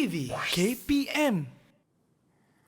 TV KPM.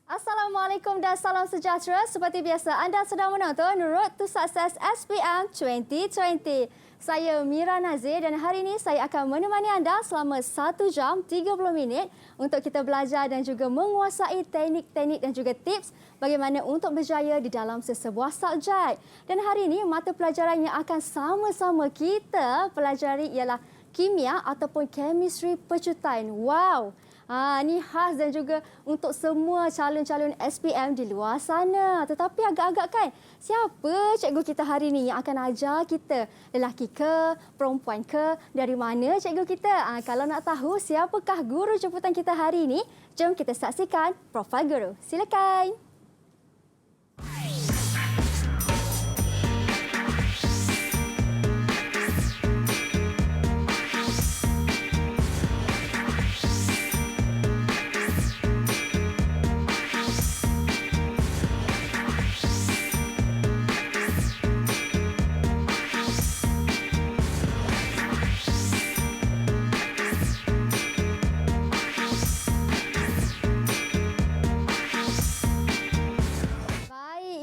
Assalamualaikum dan salam sejahtera. Seperti biasa, anda sedang menonton Road to Success SPM 2020. Saya Mira Nazir dan hari ini saya akan menemani anda selama 1 jam 30 minit untuk kita belajar dan juga menguasai teknik-teknik dan juga tips bagaimana untuk berjaya di dalam sesebuah subjek. Dan hari ini mata pelajaran yang akan sama-sama kita pelajari ialah kimia ataupun chemistry pecutan. Wow! Ini khas dan juga untuk semua calon-calon SPM di luar sana. Tetapi agak-agak kan, siapa cikgu kita hari ini yang akan ajar kita? Lelaki ke? Perempuan ke? Dari mana cikgu kita? Kalau nak tahu siapakah guru jemputan kita hari ini, jom kita saksikan profil guru. Silakan.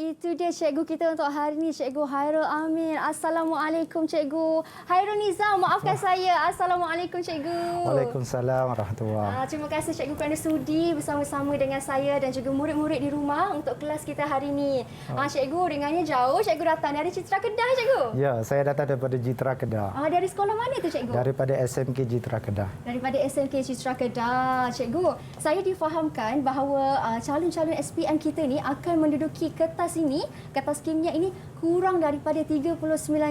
Itu dia cikgu kita untuk hari ini, Cikgu Hairul Amin. Assalamualaikum Cikgu. Hairul Nizam, maafkan saya. Assalamualaikum Cikgu. Waalaikumsalam warahmatullahi. Terima kasih Cikgu kerana sudi bersama-sama dengan saya dan juga murid-murid di rumah untuk kelas kita hari ini. Cikgu, dengannya jauh Cikgu datang dari Citra Kedah Cikgu? Ya, saya datang daripada Citra Kedah. Dari sekolah mana tu Cikgu? Daripada SMK Citra Kedah. Daripada SMK Citra Kedah. Cikgu, saya difahamkan bahawa calon-calon SPM kita ni akan menduduki kertas ini, kertas kimia ini kurang daripada 39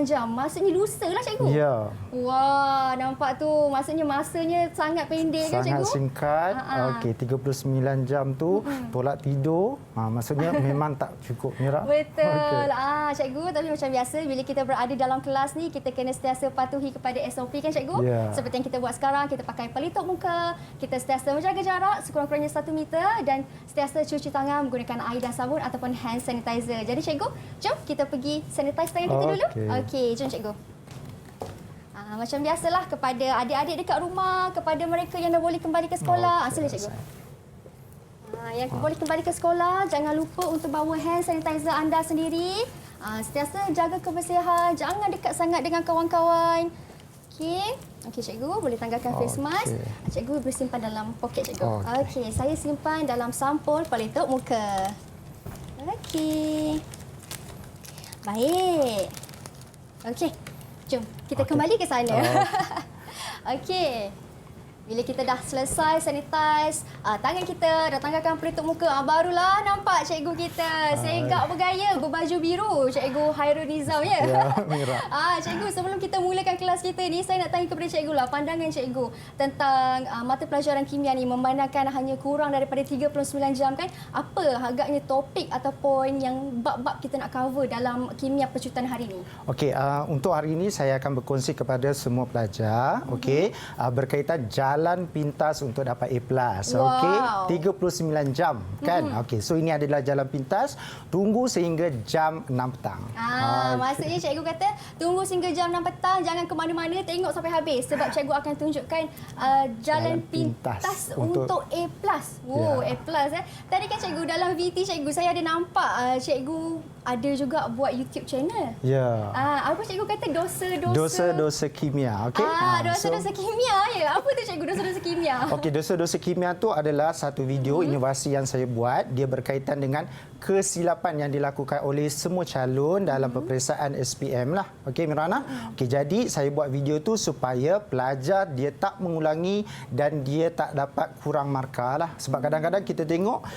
jam. Maksudnya lusa lah Cikgu. Ya. Wah, nampak tu. Maksudnya masanya sangat pendek kan Cikgu? Sangat singkat. Okey, 39 jam tu tolak tidur. Maksudnya memang tak cukup, Mira. Betul. Cikgu, tapi macam biasa bila kita berada dalam kelas ni, kita kena sentiasa patuhi kepada SOP kan Cikgu? Ya. Seperti yang kita buat sekarang, kita pakai pelitup muka, kita sentiasa menjaga jarak sekurang-kurangnya 1 meter dan sentiasa cuci tangan menggunakan air dan sabun ataupun hand sanitizer. Jadi Cikgu, jom kita pergi sanitize tangan kita dulu. Okey, jom Cikgu. Macam biasalah kepada adik-adik dekat rumah, kepada mereka yang dah boleh kembali ke sekolah. Sila Cikgu. Yang boleh kembali ke sekolah, jangan lupa untuk bawa hand sanitizer anda sendiri. Sentiasa jaga kebersihan, jangan dekat sangat dengan kawan-kawan. Okey Cikgu, boleh tanggalkan face mask. Cikgu bersimpan dalam poket Cikgu. Okey, saya simpan dalam sampul pelitup muka. Okey. Baik. Okey. Jom kita kembali ke sana. Okey. Bila kita dah selesai sanitize tangan kita, dah tanggalkan pelitup muka, barulah nampak cikgu kita. Segak bergaya, berbaju biru. Cikgu Hairul Nizam ya. Ya, Mira. Cikgu, sebelum kita mulakan kelas kita ni, saya nak tanya kepada cikgu lah pandangan cikgu tentang mata pelajaran kimia ni, memandangkan hanya kurang daripada 39 jam kan. Apa agaknya topik ataupun yang bab-bab kita nak cover dalam kimia pecutan hari ini? Okey, untuk hari ini saya akan berkongsi kepada semua pelajar, okey, berkaitan jalan pintas untuk dapat A+. Okey, 39 jam kan. Okey, so ini adalah jalan pintas, tunggu sehingga jam 6 petang. Maksudnya cikgu kata tunggu sehingga jam 6 petang, jangan ke mana-mana, tengok sampai habis sebab cikgu akan tunjukkan jalan pintas untuk A+. A+. Tadi kan cikgu dalam VT cikgu saya ada nampak cikgu ada juga buat YouTube channel. Ya. Apa cikgu kata dosa-dosa kimia, okey? Dosa-dosa kimia ya. Apa tu cikgu dosa-dosa kimia? Okey, dosa-dosa kimia tu adalah satu video inovasi yang saya buat. Dia berkaitan dengan kesilapan yang dilakukan oleh semua calon dalam peperiksaan SPM lah. Okey, Mirana? Okey, jadi saya buat video tu supaya pelajar dia tak mengulangi dan dia tak dapat kurang markah lah. Sebab kadang-kadang kita tengok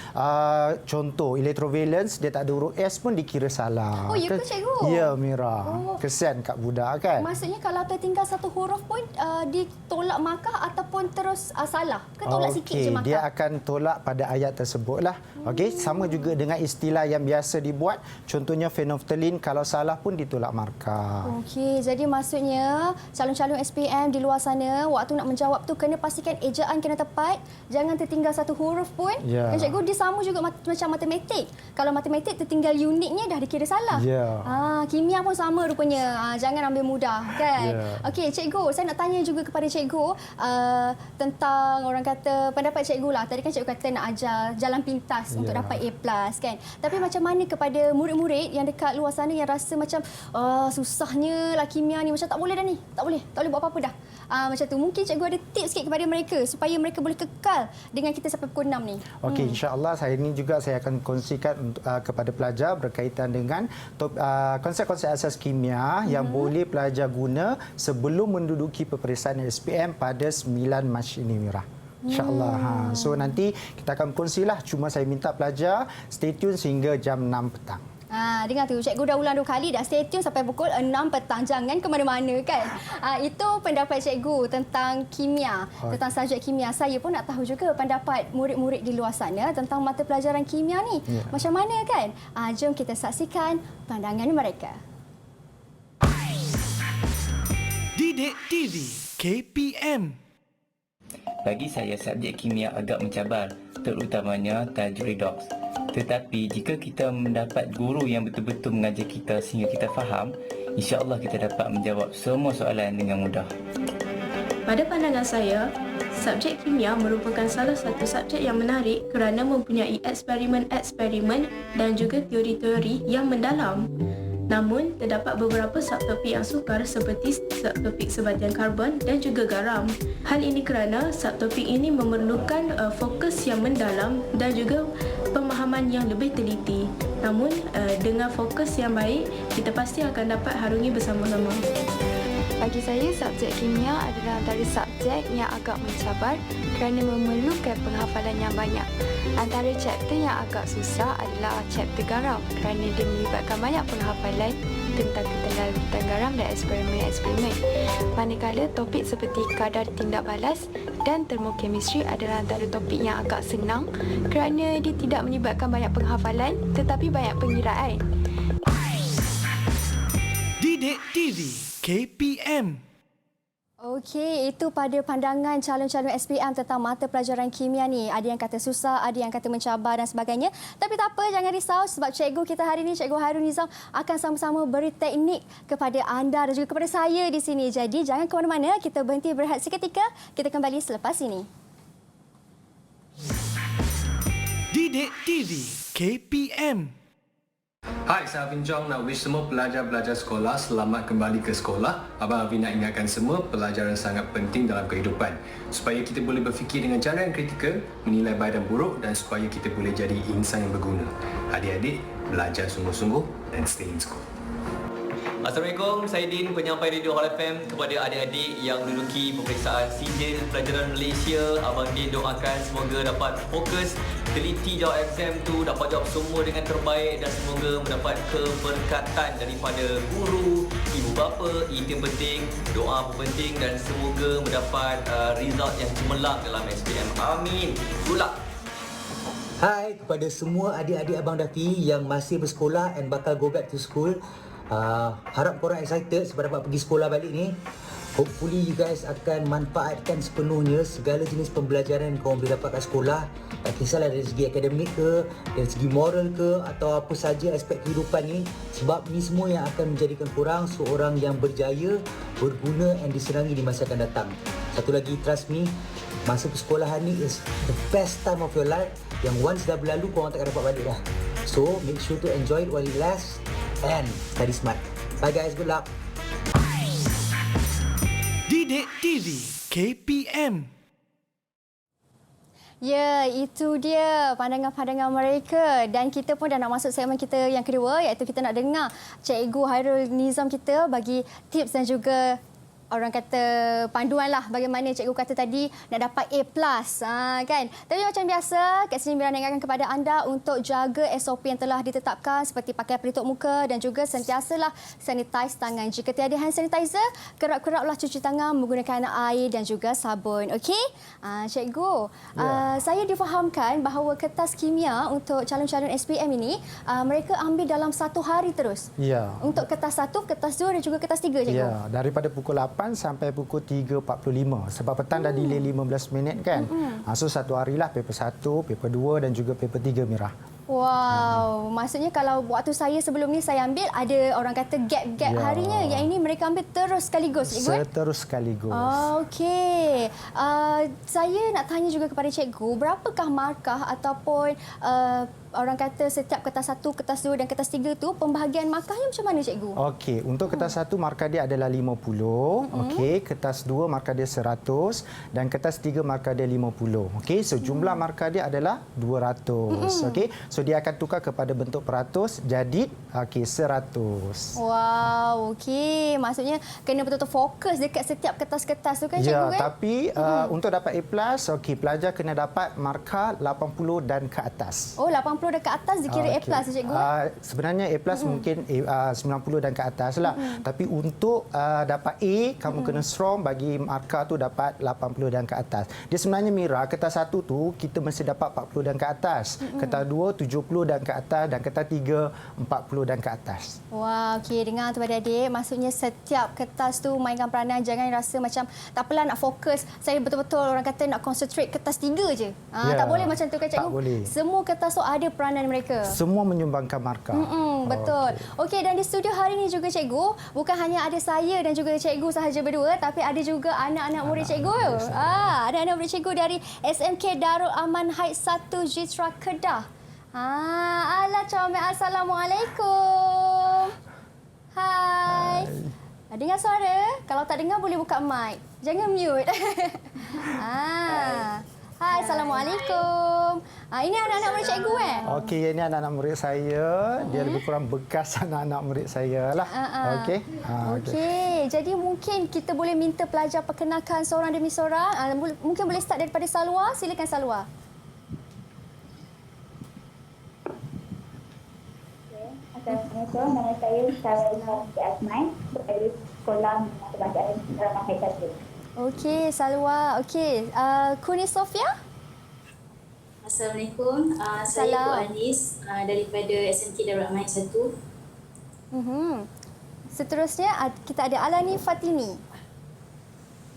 contoh electrovalence, dia tak ada huruf S pun dikira salah. Oh, ya ke cikgu? Ya, Mira. Kesian kat budak kan? Maksudnya kalau tertinggal satu huruf pun ditolak markah ataupun terus salah? Ke tolak sikit je markah? Dia akan tolak pada ayat tersebut lah. Okey, sama juga dengan istilah yang biasa dibuat. Contohnya phenolphthalein, kalau salah pun ditolak markah. Okey, jadi maksudnya calon-calon SPM di luar sana waktu nak menjawab tu kena pastikan ejaan kena tepat, jangan tertinggal satu huruf pun. Ya. Dan cikgu dia sama juga macam matematik. Kalau matematik tertinggal unitnya dah dikira salah. Ya. Kimia pun sama rupanya. Jangan ambil mudah kan. Ya. Okey, cikgu, saya nak tanya juga kepada cikgu tentang orang kata pendapat cikgu lah. Tadi kan cikgu kata nak ajar jalan pintas untuk dapat A+ kan. Tapi macam mana kepada murid-murid yang dekat luar sana yang rasa macam susahnya lah kimia ni, macam tak boleh dah ni. Tak boleh buat apa-apa dah. Macam tu. Mungkin cikgu ada tips sikit kepada mereka supaya mereka boleh kekal dengan kita sampai pukul 6 ni. Okey, insya-Allah saya akan kongsikan kepada pelajar berkaitan dengan konsep-konsep asas kimia yang boleh pelajar guna sebelum menduduki peperiksaan SPM pada 9 Mac ini, Mira. InsyaAllah. So nanti kita akan kongsilah. Cuma saya minta pelajar stay tune sehingga jam 6 petang. Dengar tu, cikgu dah ulang 2 kali dah. Stay tune sampai pukul 6 petang. Jangan ke mana-mana kan. Itu pendapat cikgu tentang kimia, tentang subjek kimia. Saya pun nak tahu juga pendapat murid-murid di luar sana tentang mata pelajaran kimia ni. Macam mana kan? Jom kita saksikan pandangan mereka. Didik TV KPM. Bagi saya, subjek kimia agak mencabar, terutamanya tajuk redox. Tetapi jika kita mendapat guru yang betul-betul mengajar kita sehingga kita faham, insya-Allah kita dapat menjawab semua soalan dengan mudah. Pada pandangan saya, subjek kimia merupakan salah satu subjek yang menarik kerana mempunyai eksperimen-eksperimen dan juga teori-teori yang mendalam. Namun, terdapat beberapa subtopik yang sukar seperti subtopik sebahagian karbon dan juga garam. Hal ini kerana subtopik ini memerlukan fokus yang mendalam dan juga pemahaman yang lebih teliti. Namun, dengan fokus yang baik, kita pasti akan dapat harungi bersama-sama. Bagi saya, subjek kimia adalah antara subjek yang agak mencabar kerana memerlukan penghafalan yang banyak. Antara chapter yang agak susah adalah chapter garam kerana dia melibatkan banyak penghafalan tentang ketenaran garam dan eksperimen-eksperimen. Manakala topik seperti kadar tindak balas dan termokemistri adalah antara topik yang agak senang kerana dia tidak melibatkan banyak penghafalan tetapi banyak pengiraan. Didik TV KPM. Okey, itu pada pandangan calon-calon SPM tentang mata pelajaran kimia ni. Ada yang kata susah, ada yang kata mencabar dan sebagainya. Tapi tak apa, jangan risau sebab cikgu kita hari ini, Cikgu Hairul Nizam, akan sama-sama beri teknik kepada anda dan juga kepada saya di sini. Jadi jangan ke mana-mana, kita berhenti berehat seketika. Kita kembali selepas ini. Didik TV KPM. Hai, saya Alvin Chong nak wish semua pelajar-pelajar sekolah selamat kembali ke sekolah. Abang Alvin nak ingatkan semua pelajaran sangat penting dalam kehidupan supaya kita boleh berfikir dengan cara yang kritikal, menilai baik dan buruk dan supaya kita boleh jadi insan yang berguna. Adik-adik, belajar sungguh-sungguh dan stay in school. Assalamualaikum, saya Din, penyampai Radio Hall FM. Kepada adik-adik yang menduduki peperiksaan sijil pelajaran Malaysia, Abang Din doakan semoga dapat fokus, teliti jawab exam tu, dapat jawab semua dengan terbaik dan semoga mendapat keberkatan daripada guru, ibu bapa. Itu yang penting, doa pun penting dan semoga mendapat result yang cemerlang dalam SPM. Amin. Good luck. Hai kepada semua adik-adik Abang Dafi yang masih bersekolah and bakal go back to school. Harap korang excited sebab dapat pergi sekolah balik ni. Hopefully you guys akan manfaatkan sepenuhnya segala jenis pembelajaran yang korang boleh dapat kat sekolah. Tak kisahlah dari segi akademik ke, dari segi moral ke, atau apa saja aspek kehidupan ni. Sebab ni semua yang akan menjadikan korang seorang yang berjaya, berguna and disenangi di masa akan datang. Satu lagi, trust me, masa persekolahan ni is the best time of your life yang once dah berlalu korang tak akan dapat balik dah. So make sure to enjoy it while it lasts and study smart. Bye guys, good luck. Didik TV KPM. Ya, itu dia pandangan-pandangan mereka. Dan kita pun dah nak masuk segmen kita yang kedua, iaitu kita nak dengar Cikgu Hairul Nizam kita bagi tips dan juga orang kata panduan lah bagaimana cikgu kata tadi nak dapat A+, kan. Tapi macam biasa, Kak Sri Mira nak ingatkan kepada anda untuk jaga SOP yang telah ditetapkan seperti pakai pelitup muka dan juga sentiasalah sanitize tangan. Jika tiada hand sanitizer, kerap-keraplah cuci tangan menggunakan air dan juga sabun. Okey? Cikgu, saya difahamkan bahawa kertas kimia untuk calon-calon SPM ini mereka ambil dalam 1 hari terus. Ya. Untuk kertas 1, kertas 2 dan juga kertas 3, cikgu. Ya, daripada pukul 8 sampai pukul 3.45. Sebab petang dah delay 15 minit kan. So satu harilah paper 1, paper 2 dan juga paper 3, Mira. Wow, maksudnya kalau waktu saya sebelum ni saya ambil ada orang kata gap-gap harinya. Yang ini mereka ambil terus sekaligus, cikgu. Terus sekaligus. Okey. Saya nak tanya juga kepada cikgu, berapakah markah ataupun orang kata setiap kertas 1, kertas 2 dan kertas 3 tu pembahagian markahnya macam mana, cikgu? Okey, untuk kertas 1 markah dia adalah 50. Okey, kertas 2 markah dia 100 dan kertas 3 markah dia 50. Okey, so jumlah markah dia adalah 200. Okey, so dia akan tukar kepada bentuk peratus jadi 100. Wow, okey. Maksudnya kena betul-betul fokus dekat setiap kertas-kertas tu kan, cikgu? Ya, kan? tapi untuk dapat A+, okey, pelajar kena dapat markah 80 dan ke atas. Oh, 80 dan ke atas dikira A+, cikgu? Sebenarnya A+ mungkin 90 dan ke atas lah. Tapi untuk dapat A, kamu kena strong bagi markah tu dapat 80 dan ke atas. Dia sebenarnya, Mira, kertas 1 tu kita mesti dapat 40 dan ke atas. Kertas 2, 70 dan ke atas dan kertas 3, 40 dan ke atas. Wah, okey. Dengar tu adik-adik. Maksudnya setiap kertas tu mainkan peranan. Jangan rasa macam tak apalah nak fokus. Saya betul-betul orang kata nak concentrate kertas 3 je. Tak boleh macam tu kan, cikgu? Tak boleh. Semua kertas tu ada peranan mereka. Semua menyumbangkan markah. Betul. Okey, dan di studio hari ini juga, cikgu, bukan hanya ada saya dan juga cikgu sahaja berdua, tapi ada juga anak-anak murid cikgu. Ada anak murid cikgu dari SMK Darul Aman Heights 1 Jitra Kedah. Alah, comel. Assalamualaikum. Hai. Dengar suara? Kalau tak dengar boleh buka mic. Jangan mute. Hai, Assalamualaikum. Ini anak-anak murid cikgu Okey, ini anak-anak murid saya. Dia lebih kurang bekas anak-anak murid saya lah. Okey. Okey, jadi mungkin kita boleh minta pelajar perkenalkan seorang demi seorang. Mungkin boleh start daripada Salwa. Silakan, Salwa. Assalamualaikum, nama saya Salwa Asman, dari Sekolah Pelajaran Darul Aman 1. Okey, Salwa. Okey, Kuni Sofia? Assalamualaikum, saya Bu Anis daripada SMK Darul Aman 1. Seterusnya kita ada Alani Fatini.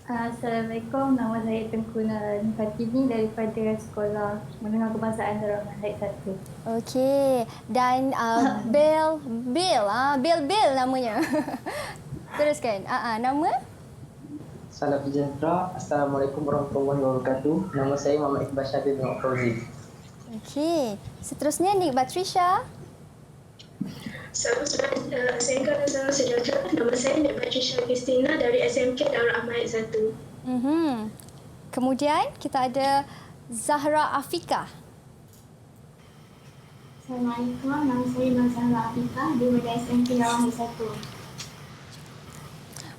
Assalamualaikum, nama saya Tengku Nurani Fatini daripada Sekolah Menengah Kebangsaan Darul Aman 1. Okey, dan Bill namanya. Teruskan. Nama? Salam sejahtera. Assalamualaikum warahmatullahi wabarakatuh. Nama saya Muhammad Iqbal Syahid bin Fauzi. Okey. Seterusnya Nik Batrisha. Salam sejahtera. Nama saya Nik Batrisha Kristina dari SMK Darul Aman 1. Kemudian kita ada Zahra Afika. Assalamualaikum, nama saya Nur Zahra Afika daripada SMK Darul Aman 1.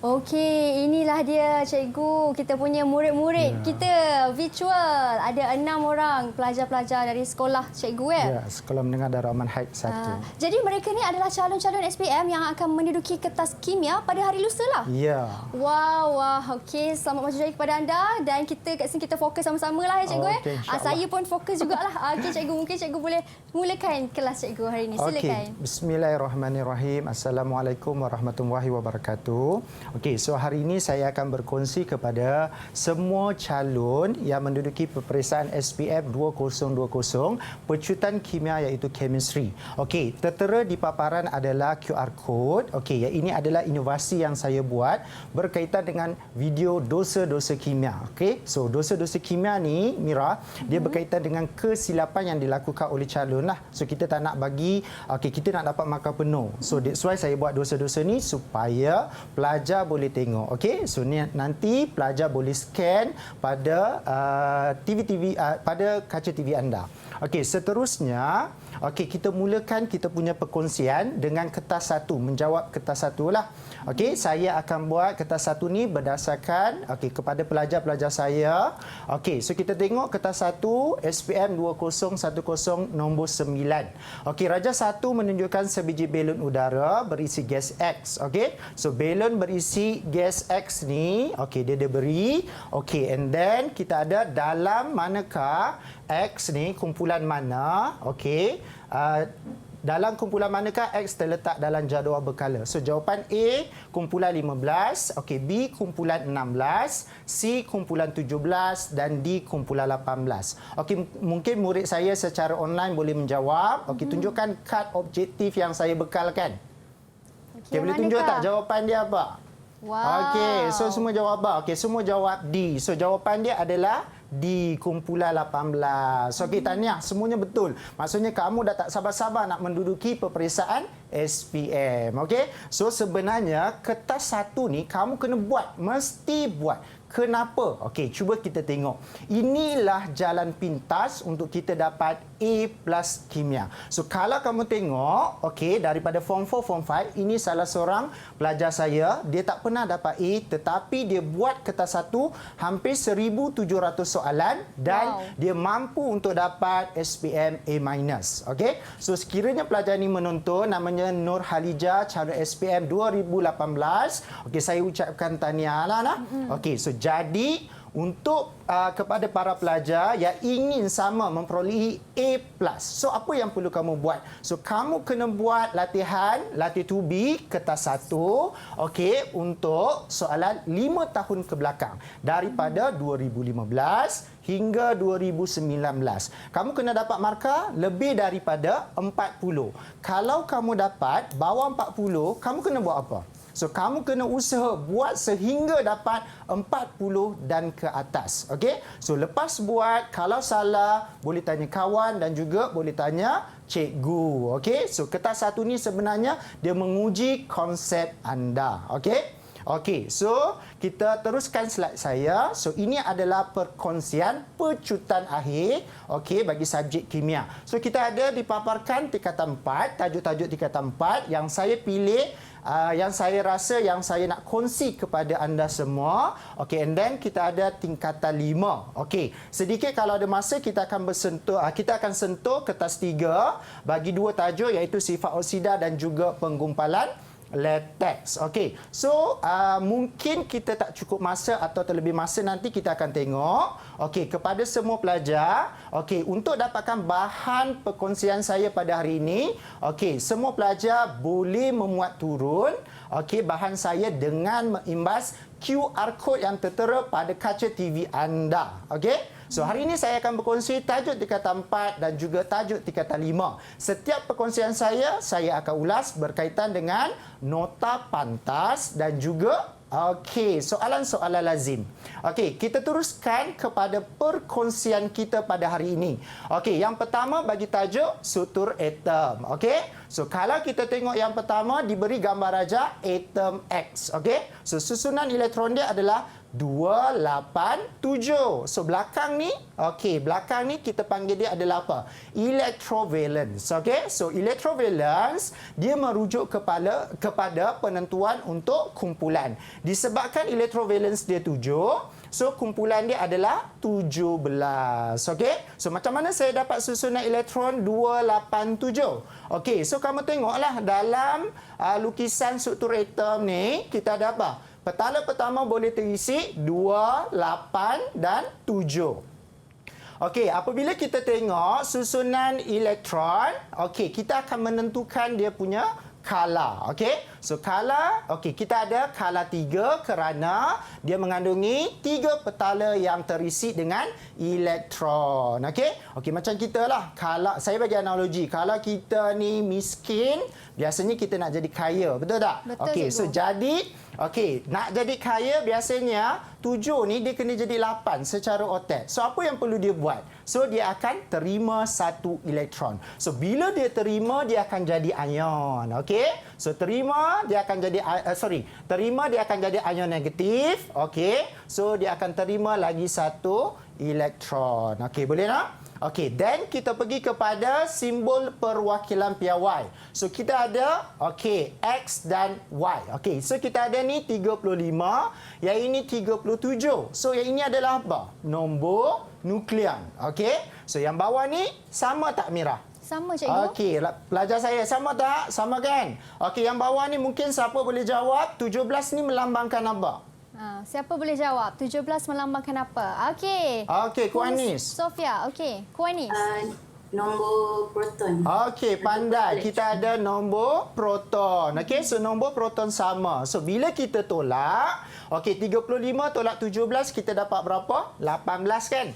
Okey, inilah dia, cikgu. Kita punya murid-murid kita virtual. Ada 6 orang pelajar-pelajar dari sekolah cikgu Ya, Sekolah Menengah Darul Aman Heights 1. Jadi mereka ni adalah calon-calon SPM yang akan menduduki kertas kimia pada hari lusa lah. Ya. Wow. Okey, selamat maju jaya kepada anda dan kita kat sini kita fokus sama-sama lah cikgu. Okey, saya pun fokus jugalah. Okey, cikgu, mungkin cikgu boleh mulakan kelas cikgu hari ini. Silakan. Okey, bismillahirrahmanirrahim. Assalamualaikum warahmatullahi wabarakatuh. Okey, so hari ini saya akan berkongsi kepada semua calon yang menduduki peperiksaan SPM 2020 pecutan kimia iaitu chemistry. Okey, tertera di paparan adalah QR code. Okey, ini adalah inovasi yang saya buat berkaitan dengan video dosa-dosa kimia. Okey, so dosa-dosa kimia ni, Mira, dia berkaitan dengan kesilapan yang dilakukan oleh calon lah. So kita tak nak bagi, kita nak dapat markah penuh. So that's why saya buat dosa-dosa ni supaya pelajar boleh tengok. Okey, so ni nanti pelajar boleh scan pada TV pada kaca TV anda. Okey, seterusnya, kita mulakan kita punya perkongsian dengan kertas satu, menjawab kertas satu lah. Okey, saya akan buat kertas satu ni berdasarkan kepada pelajar-pelajar saya. Okey, so kita tengok kertas satu SPM 2010 nombor 9. Okey, raja satu menunjukkan sebiji belon udara berisi gas X. Okey, so belon berisi gas X ni, dia diberi. Okey, and then kita ada dalam manakah X ni kumpulan mana? Okey, dalam kumpulan manakah X terletak dalam jadual berkala? So jawapan A kumpulan 15, B kumpulan 16, C kumpulan 17 dan D kumpulan 18. Mungkin murid saya secara online boleh menjawab. Tunjukkan kad objektif yang saya bekalkan. Boleh tunjuk tak jawapan dia apa? Wow. So semua jawab apa? Semua jawab D. So jawapan dia adalah D kumpulan 18. Tahniah, semuanya betul. Maksudnya kamu dah tak sabar-sabar nak menduduki peperiksaan SPM. So sebenarnya kertas satu ni kamu kena buat, mesti buat. Kenapa? Cuba kita tengok. Inilah jalan pintas untuk kita dapat A+ kimia. So kalau kamu tengok, daripada form 4, form 5, ini salah seorang pelajar saya, dia tak pernah dapat A, tetapi dia buat kertas satu hampir 1,700 soalan dan dia mampu untuk dapat SPM A-. So sekiranya pelajar ini menonton, namanya Nur Halija, calon SPM 2018. Saya ucapkan tahniah lah. So jadi untuk kepada para pelajar yang ingin sama memperolehi A+. So apa yang perlu kamu buat? So kamu kena buat latihan 2B kertas 1 untuk soalan 5 tahun ke belakang daripada 2015 hingga 2019. Kamu kena dapat markah lebih daripada 40. Kalau kamu dapat bawah 40, kamu kena buat apa? So kamu kena usaha buat sehingga dapat 40 dan ke atas. So lepas buat, kalau salah boleh tanya kawan dan juga boleh tanya cikgu. So kertas satu ni sebenarnya dia menguji konsep anda. So kita teruskan slide saya. So ini adalah perkongsian pecutan akhir bagi subjek kimia. So kita ada dipaparkan tingkatan 4, tajuk-tajuk tingkatan 4 yang saya pilih, yang saya rasa yang saya nak kongsi kepada anda semua. And then kita ada tingkatan 5. Sedikit kalau ada masa kita akan sentuh kertas 3 bagi 2 tajuk, iaitu sifat oksida dan juga penggumpalan latex. So mungkin kita tak cukup masa atau terlebih masa, nanti kita akan tengok. Kepada semua pelajar, untuk dapatkan bahan perkongsian saya pada hari ini, semua pelajar boleh memuat turun bahan saya dengan mengimbas QR code yang tertera pada kaca TV anda. So hari ini saya akan berkongsi tajuk tingkatan 4 dan juga tajuk tingkatan 5. Setiap perkongsian saya akan ulas berkaitan dengan nota pantas dan juga soalan-soalan lazim. Kita teruskan kepada perkongsian kita pada hari ini. Yang pertama bagi tajuk struktur atom. So kalau kita tengok yang pertama diberi gambar raja atom X. So susunan elektron dia adalah 287. So belakang ni, belakang ni kita panggil dia adalah apa? Electrovalence. So electrovalence dia merujuk kepada penentuan untuk kumpulan. Disebabkan electrovalence dia 7, so kumpulan dia adalah 17. So macam mana saya dapat susunan elektron 287? So kamu tengoklah dalam lukisan struktur atom ni, kita ada apa? Petala pertama boleh terisi 2, 8 dan 7. Apabila kita tengok susunan elektron, kita akan menentukan dia punya color. So color, kita ada color 3 kerana dia mengandungi 3 petala yang terisi dengan elektron. Macam kita lah, color, saya bagi analogi, kalau kita ni miskin, biasanya kita nak jadi kaya, betul tak? Betul, so jadi nak jadi kaya biasanya 7 ni dia kena jadi 8 secara otak. So apa yang perlu dia buat? So dia akan terima 1 elektron. So bila dia terima, dia akan jadi ion. So terima dia akan jadi terima dia akan jadi ion negatif. So dia akan terima lagi 1 elektron. Boleh tak? Okey, then kita pergi kepada simbol perwakilan piawai. So kita ada X dan Y. Okey, so kita ada ni 35, yang ini 37. So yang ini adalah apa? Nombor nukleon. Okey. So yang bawah ni sama tak Mira? Sama cikgu. Okey, pelajar saya sama tak? Sama kan? Okey, yang bawah ni mungkin siapa boleh jawab? 17 ni melambangkan apa? Siapa boleh jawab? 17 melambangkan apa? Okey. Okey, Ku Anis. Sofia, okey. Ku Anis. Nombor proton. Okey, pandai. Kita ada nombor proton. Okey, so nombor proton sama. So bila kita tolak, okey 35 tolak 17 kita dapat berapa? 18 kan?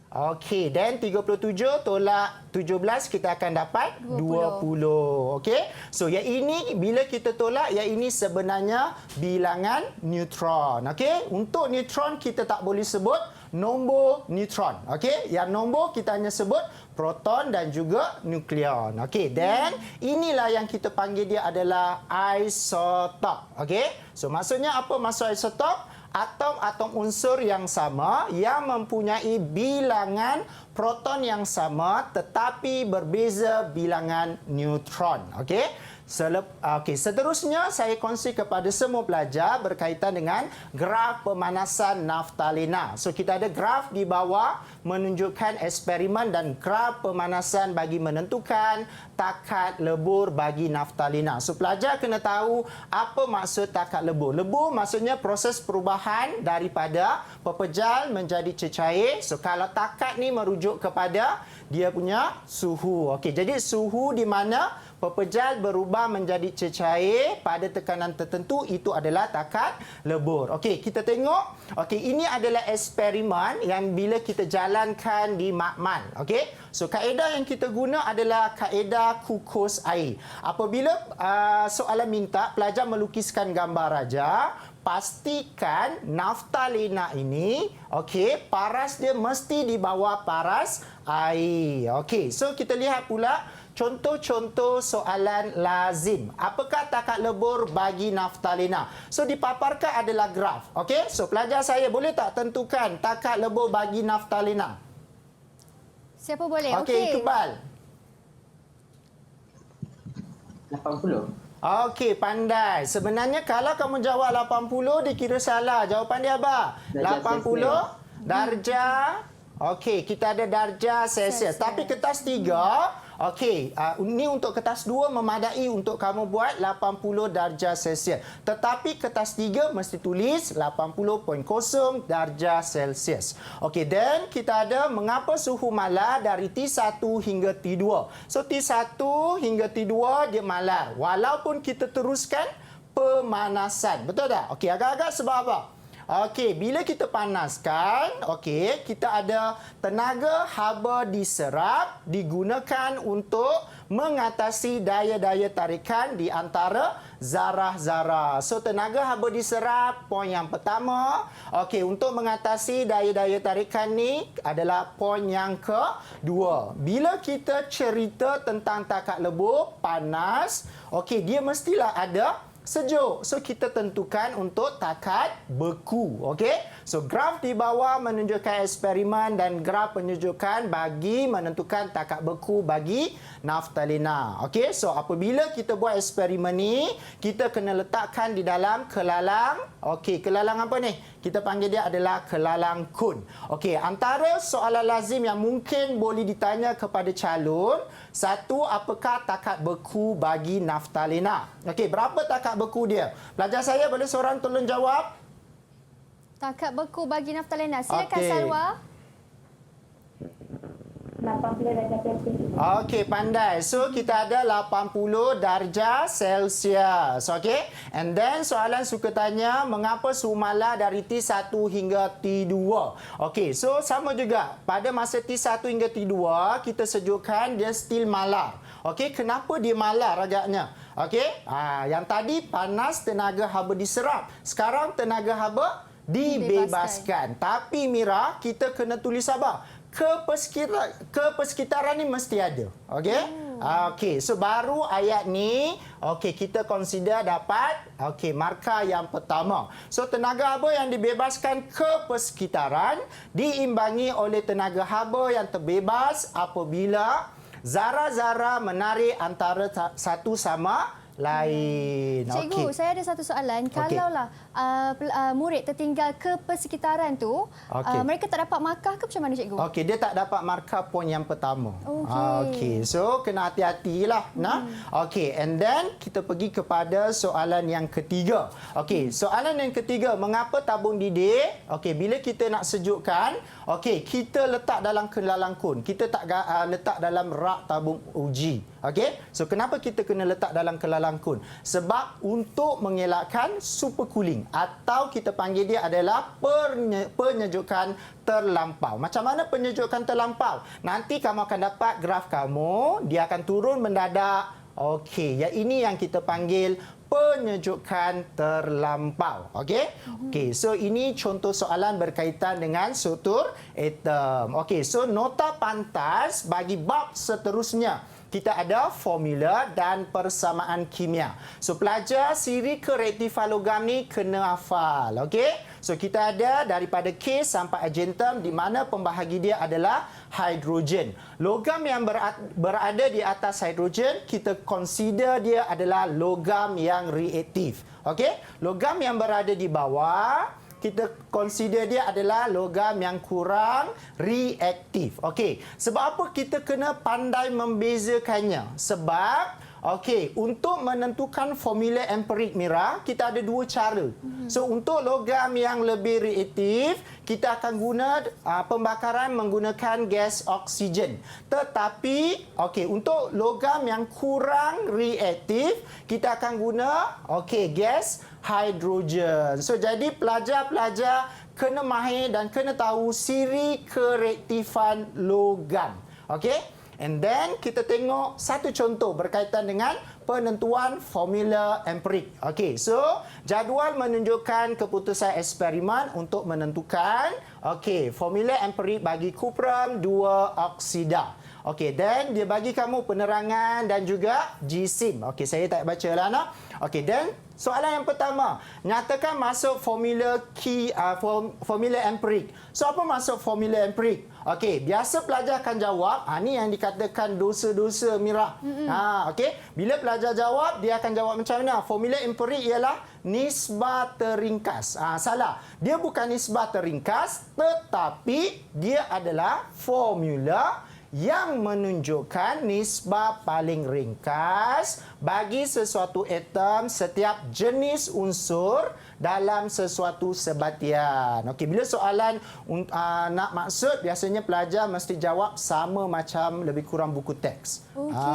Okey, dan 37 tolak 17 kita akan dapat 20. Okey. So yang ini bila kita tolak, yang ini sebenarnya bilangan neutron. Okey. Untuk neutron kita tak boleh sebut nombor neutron. Okey. Yang nombor kita hanya sebut proton dan juga nukleon. Okey. Dan inilah yang kita panggil dia adalah isotop. Okey. So maksudnya apa maksud isotop? Atom-atom unsur yang sama yang mempunyai bilangan proton yang sama tetapi berbeza bilangan neutron. Okey. Seterusnya saya kongsi kepada semua pelajar berkaitan dengan graf pemanasan naftalina. So kita ada graf di bawah menunjukkan eksperimen dan graf pemanasan bagi menentukan takat lebur bagi naftalina. So pelajar kena tahu apa maksud takat lebur. Lebur maksudnya proses perubahan daripada pepejal menjadi cecair. So kalau takat ni merujuk kepada dia punya suhu. Okey, jadi suhu di mana pepejal berubah menjadi cecair pada tekanan tertentu itu adalah takat lebur. Okey, kita tengok. Okey, ini adalah eksperimen yang bila kita jalankan di makmal. Okey. So kaedah yang kita guna adalah kaedah kukus air. Apabila soalan minta pelajar melukiskan gambar raja, pastikan naftalina ini, okey, paras dia mesti di bawah paras air. Okey, so kita lihat pula contoh-contoh soalan lazim. Apakah takat lebur bagi naftalina? So dipaparkan adalah graf. Okey, so pelajar saya boleh tak tentukan takat lebur bagi naftalina? Siapa boleh? Okey, Iqbal. 80. Okey, pandai. Sebenarnya kalau kamu jawab 80 dikira salah. Jawapan dia apa? 80 darjah. Okey, kita ada darjah Celsius. Tapi kertas 3, okey, ini untuk kertas 2 memadai untuk kamu buat 80 darjah Celsius. Tetapi kertas 3 mesti tulis 80.0 darjah Celsius. Okey, dan kita ada mengapa suhu malar dari T1 hingga T2. So T1 hingga T2 dia malar. Walaupun kita teruskan pemanasan. Betul tak? Okey, agak-agak sebab apa? Okey, bila kita panaskan, okey, kita ada tenaga haba diserap digunakan untuk mengatasi daya-daya tarikan di antara zarah-zarah. So tenaga haba diserap poin yang pertama. Okey, untuk mengatasi daya-daya tarikan ni adalah poin yang kedua. Bila kita cerita tentang takat lebur panas, okey, dia mestilah ada sejuk. So kita tentukan untuk takat beku. Okey. So graf di bawah menunjukkan eksperimen dan graf penunjukan bagi menentukan takat beku bagi naftalina. Okey. So apabila kita buat eksperimen ni, kita kena letakkan di dalam kelalang. Okey, kelalang apa ni? Kita panggil dia adalah kelalang kun. Okey, antara soalan lazim yang mungkin boleh ditanya kepada calon, satu, apakah takat beku bagi naftalina? Okey, berapa takat beku dia? Pelajar saya boleh seorang tolong jawab? Takat beku bagi naftalina. Silakan Okey. Salwa. 80 darjah Celsius. Okey, pandai. So, kita ada 80 darjah Celsius. Okey. And then, soalan suka tanya, mengapa suhu malar dari T1 hingga T2? Okey, so sama juga. Pada masa T1 hingga T2, kita sejukkan dia still malar. Okey, kenapa dia malar agaknya? Okey, yang tadi panas tenaga haba diserap. Sekarang tenaga haba dibebaskan. Tapi Mira, kita kena tulis apa? Kepersekitaran ni mesti ada. Okey? Okey, so baru ayat ni, okey, kita consider dapat markah yang pertama. So tenaga haba yang dibebaskan ke persekitaran diimbangi oleh tenaga haba yang terbebas apabila zarah-zarah menarik antara satu sama lain. Cikgu, saya ada satu soalan. Kalaulah murid tertinggal ke persekitaran tu, mereka tak dapat markah ke macam mana, cikgu? Okey, dia tak dapat markah poin yang pertama. Okey. So kena hati-hatilah. Okey, and then kita pergi kepada soalan yang ketiga. Okey, soalan yang ketiga, mengapa tabung didik? Okey, bila kita nak sejukkan, okey, kita letak dalam kelalangkun. Kita tak letak dalam rak tabung uji. Okey, so kenapa kita kena letak dalam kelalangkun? Sebab untuk mengelakkan super cooling atau kita panggil dia adalah penyejukan terlampau. Macam mana penyejukan terlampau? Nanti kamu akan dapat graf kamu, dia akan turun mendadak. Okey, yang ini yang kita panggil penyejukan terlampau. Okey? Okey, so ini contoh soalan berkaitan dengan struktur atom. Okey, so nota pantas bagi bab seterusnya. Kita ada formula dan persamaan kimia. So pelajar siri ke rektifan logam ni kena hafal. Okey? So kita ada daripada K sampai argentum di mana pembahagi dia adalah hidrogen. Logam yang berada di atas hidrogen kita consider dia adalah logam yang reaktif. Okey? Logam yang berada di bawah kita consider dia adalah logam yang kurang reaktif. Okey, sebab apa kita kena pandai membezakannya? Sebab untuk menentukan formula empirik Mira, kita ada dua cara. So untuk logam yang lebih reaktif, kita akan guna pembakaran menggunakan gas oksigen. Tetapi untuk logam yang kurang reaktif, kita akan guna gas hidrogen. So jadi pelajar-pelajar kena mahir dan kena tahu siri kereaktifan logam. Okey? And then kita tengok satu contoh berkaitan dengan penentuan formula empirik. Okey, so jadual menunjukkan keputusan eksperimen untuk menentukan formula empirik bagi kuprum 2 oksida. Okey, then dia bagi kamu penerangan dan juga jisim. Okey, saya tak baca lah nak. Okey, then soalan yang pertama, nyatakan masuk formula formula empirik. So apa masuk formula empirik? Okey, biasa pelajar akan jawab, ni yang dikatakan dosa-dosa Mira. Okey, bila pelajar jawab, dia akan jawab macam mana? Formula empirik ialah nisbah teringkas. Salah. Dia bukan nisbah teringkas, tetapi dia adalah formula yang menunjukkan nisbah paling ringkas bagi sesuatu atom setiap jenis unsur dalam sesuatu sebatian. Okey, bila soalan nak maksud, biasanya pelajar mesti jawab sama macam lebih kurang buku teks.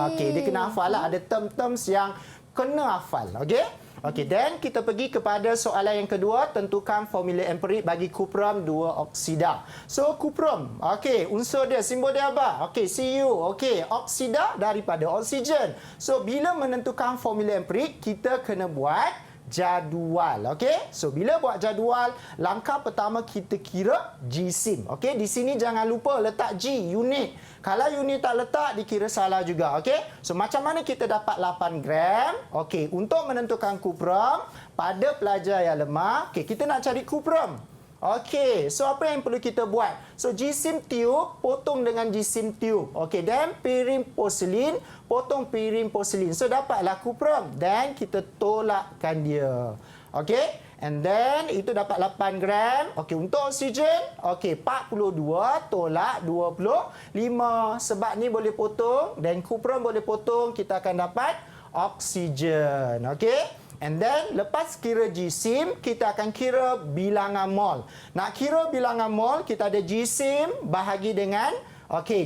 Okey, dia kena hafal lah. Ada term-terms yang kena hafal. Okey? Okey, then kita pergi kepada soalan yang kedua, tentukan formula empirik bagi kuprum 2 oksida. So kuprum, okey, unsur dia, simbol dia apa? Okey, Cu. Okey, oksida daripada oksigen. So bila menentukan formula empirik, kita kena buat jadual. Okey, so bila buat jadual, langkah pertama kita kira jisim. Okey, di sini jangan lupa letak G, unit. Kalau unit tak letak, dikira salah juga. Okey, so macam mana kita dapat 8 gram? Okey, untuk menentukan kuprum pada pelajar yang lemah, okey, kita nak cari kuprum. Okey, so apa yang perlu kita buat? So jisim tiup potong dengan jisim tiup. Okey, dan piring porselin potong piring porselin. So dapatlah kuprum dan kita tolakkan dia. Okey, and then itu dapat 8 gram. Okey, untuk oksigen, okey, 42 tolak 25. Sebab ni boleh potong dan kuprum boleh potong, kita akan dapat oksigen. Okey? And then, lepas kira jisim, kita akan kira bilangan mol. Nak kira bilangan mol, kita ada jisim bahagi dengan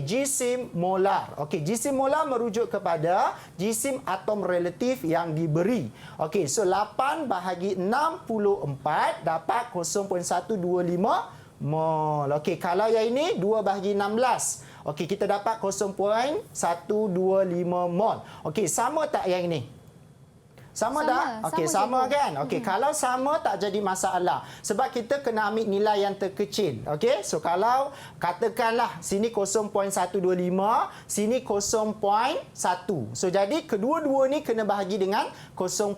jisim molar. Okey, jisim molar merujuk kepada jisim atom relatif yang diberi. Okey, so 8 bahagi 64 dapat 0.125 mol. Okey, kalau yang ini 2 bahagi 16. Okey, kita dapat 0.125 mol. Okey, sama tak yang ini? Sama tak? Okey, sama kan? Okey, kalau sama tak jadi masalah. Sebab kita kena ambil nilai yang terkecil. Okey, so kalau katakanlah sini 0.125, sini 0.1. So jadi kedua-dua ni kena bahagi dengan 0.1.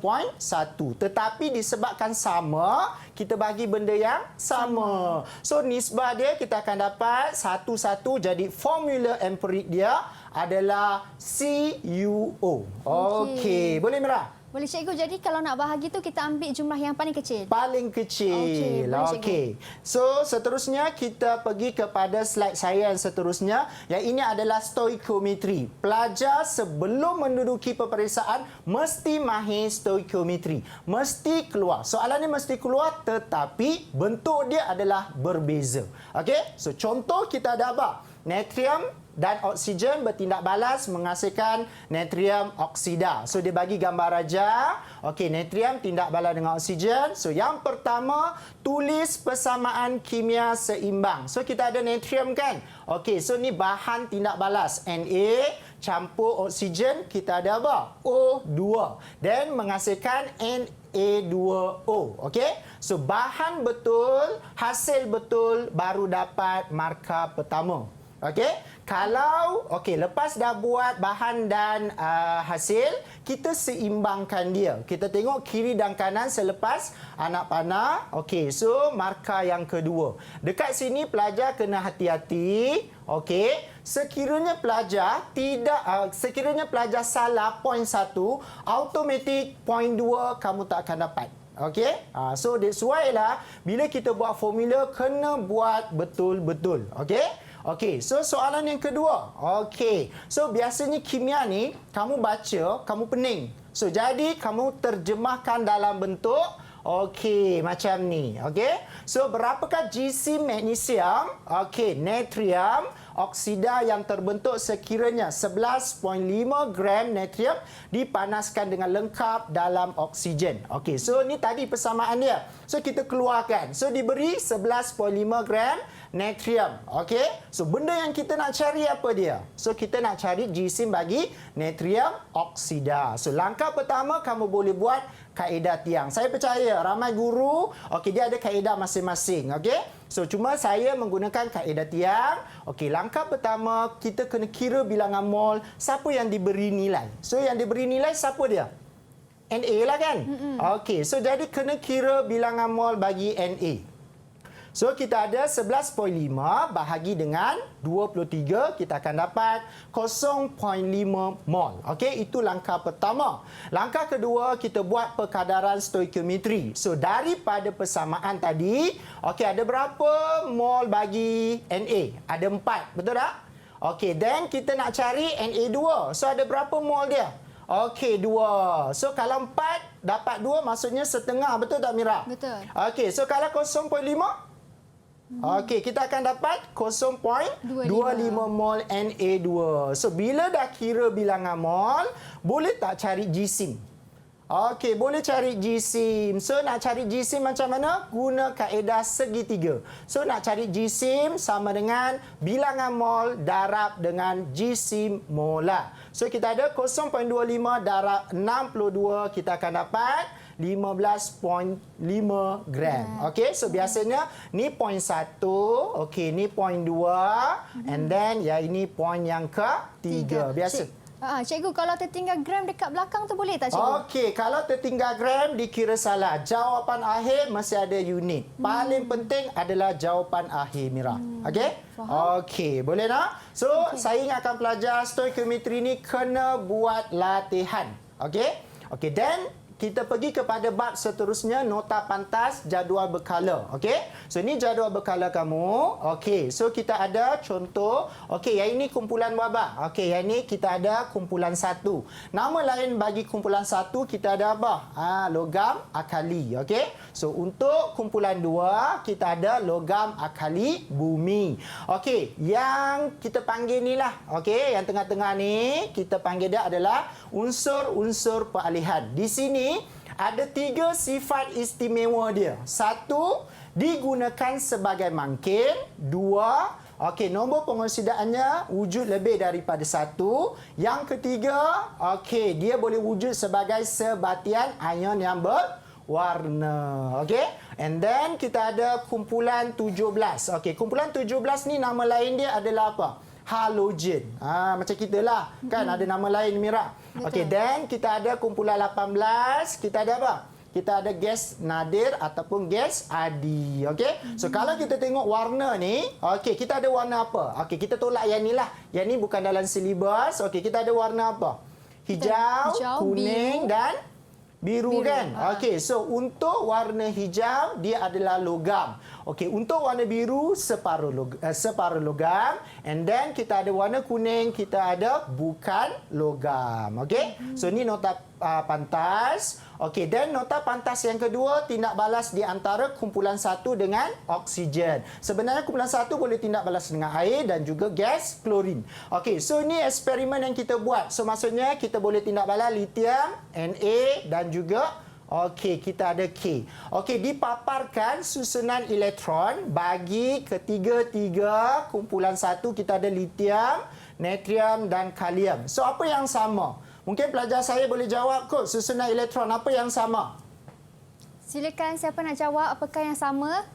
Tetapi disebabkan sama, kita bagi benda yang sama. So nisbah dia kita akan dapat 1-1, jadi formula empirik dia adalah CuO. Okey, boleh Mira? Boleh cikgu, jadi kalau nak bahagi tu kita ambil jumlah yang paling kecil? Paling kecil. Okey. So seterusnya kita pergi kepada slide saya yang seterusnya, yang ini adalah stoikiometri. Pelajar sebelum menduduki peperiksaan mesti mahir stoikiometri. Mesti keluar. Soalan ni mesti keluar tetapi bentuk dia adalah berbeza. Okey? So contoh kita ada apa? Natrium dan oksigen bertindak balas menghasilkan natrium oksida. So dia bagi gambar raja. Okey, natrium tindak balas dengan oksigen. So yang pertama, tulis persamaan kimia seimbang. So kita ada natrium kan? Okey, so ni bahan tindak balas Na campur oksigen, kita ada apa? O2. Dan menghasilkan Na2O. Okey? So bahan betul, hasil betul, baru dapat markah pertama. Okey, kalau lepas dah buat bahan dan hasil, kita seimbangkan dia. Kita tengok kiri dan kanan selepas anak panah. Okey, so markah yang kedua. Dekat sini pelajar kena hati-hati. Okey, sekiranya pelajar salah poin 1, automatik poin 2 kamu tak akan dapat. Okey, so that's why lah bila kita buat formula kena buat betul-betul. Okey. Okey, so soalan yang kedua. Okey, so biasanya kimia ni kamu baca, kamu pening. So jadi kamu terjemahkan dalam bentuk macam ni. Okey, so berapakah GC magnesium? Okey, natrium oksida yang terbentuk sekiranya 11.5 gram natrium dipanaskan dengan lengkap dalam oksigen. Okey, so ni tadi persamaan dia. So kita keluarkan. So diberi 11.5 gram natrium. Okey, so benda yang kita nak cari apa dia? So kita nak cari GC bagi natrium oksida. So langkah pertama kamu boleh buat kaedah tiang. Saya percaya ramai guru, dia ada kaedah masing-masing. Okey, so cuma saya menggunakan kaedah tiang. Okey, langkah pertama kita kena kira bilangan mol siapa yang diberi nilai. So yang diberi nilai siapa dia? Na lah kan? Okey, so jadi kena kira bilangan mol bagi Na. So kita ada 11.5 bahagi dengan 23, kita akan dapat 0.5 mol. Okey, itu langkah pertama. Langkah kedua, kita buat perkadaran stoikiometri. So daripada persamaan tadi, ada berapa mol bagi Na? Ada 4, betul tak? Okey, then kita nak cari Na2. So ada berapa mol dia? Okey, 2. So kalau 4 dapat 2 maksudnya setengah, betul tak Mira? Betul. Okey, so kalau 0.5 okey, kita akan dapat 0.25 mol Na2. So bila dah kira bilangan mol, boleh tak cari GC? Okey, boleh cari GC. So nak cari GC macam mana? Guna kaedah segitiga. So nak cari GC sama dengan bilangan mol darab dengan GC molar. So kita ada 0.25 darab 62, kita akan dapat 15.5 gram. Okey, so biasanya ni poin 1, okey, ni poin 2, and then ini poin yang ketiga. Biasa. Cikgu, kalau tertinggal gram dekat belakang tu boleh tak cikgu? Okey, kalau tertinggal gram dikira salah. Jawapan akhir mesti ada unit. Paling penting adalah jawapan akhir, Mira. Okey? Okey, boleh tak? So, saya ingatkan pelajar stoikiometri ni kena buat latihan. Okey? Okey, then kita pergi kepada bab seterusnya, nota pantas jadual berkala. Okey? So ini jadual berkala kamu. Okey, so kita ada contoh. Okey, yang ini kumpulan wabak. Okey, yang ini kita ada kumpulan 1. Nama lain bagi kumpulan 1 kita ada apa? Logam akali. Okey? So untuk kumpulan 2 kita ada logam akali bumi. Okey, yang kita panggil ni lah. Okey, yang tengah-tengah ni kita panggil dia adalah unsur-unsur peralihan. Di sini ada 3 sifat istimewa dia. 1, digunakan sebagai mangkil. 2, Okey, nombor pengusidaannya wujud lebih daripada satu. Yang ketiga, okey, dia boleh wujud sebagai sebatian ion yang berwarna. Okey, and then kita ada kumpulan 17. Okey, kumpulan 17 ni nama lain dia adalah apa? Halogen. Macam kita lah. Kan ada nama lain, Mira. Okey, then kita ada kumpulan 18. Kita ada apa? Kita ada gas nadir ataupun gas adi. Okey. So kalau kita tengok warna ni, okey, kita ada warna apa? Okey, kita tolak yang ni lah. Yang ni bukan dalam silibus. Okey, kita ada warna apa? Hijau, kuning dan biru kan? Okey, so untuk warna hijau dia adalah logam. Okey, untuk warna biru separuh logam, and then kita ada warna kuning, kita ada bukan logam. Okey. So ni nota pantas. Okey, dan nota pantas yang kedua, tindak balas di antara kumpulan 1 dengan oksigen. Sebenarnya kumpulan 1 boleh tindak balas dengan air dan juga gas klorin. Okey, so ini eksperimen yang kita buat. So maksudnya kita boleh tindak balas litium, Na dan juga okey, kita ada K. Okey, dipaparkan susunan elektron bagi ketiga-tiga kumpulan 1, kita ada litium, natrium dan kalium. So apa yang sama? Mungkin pelajar saya boleh jawab kot, susunan elektron apa yang sama? Silakan siapa nak jawab apakah yang sama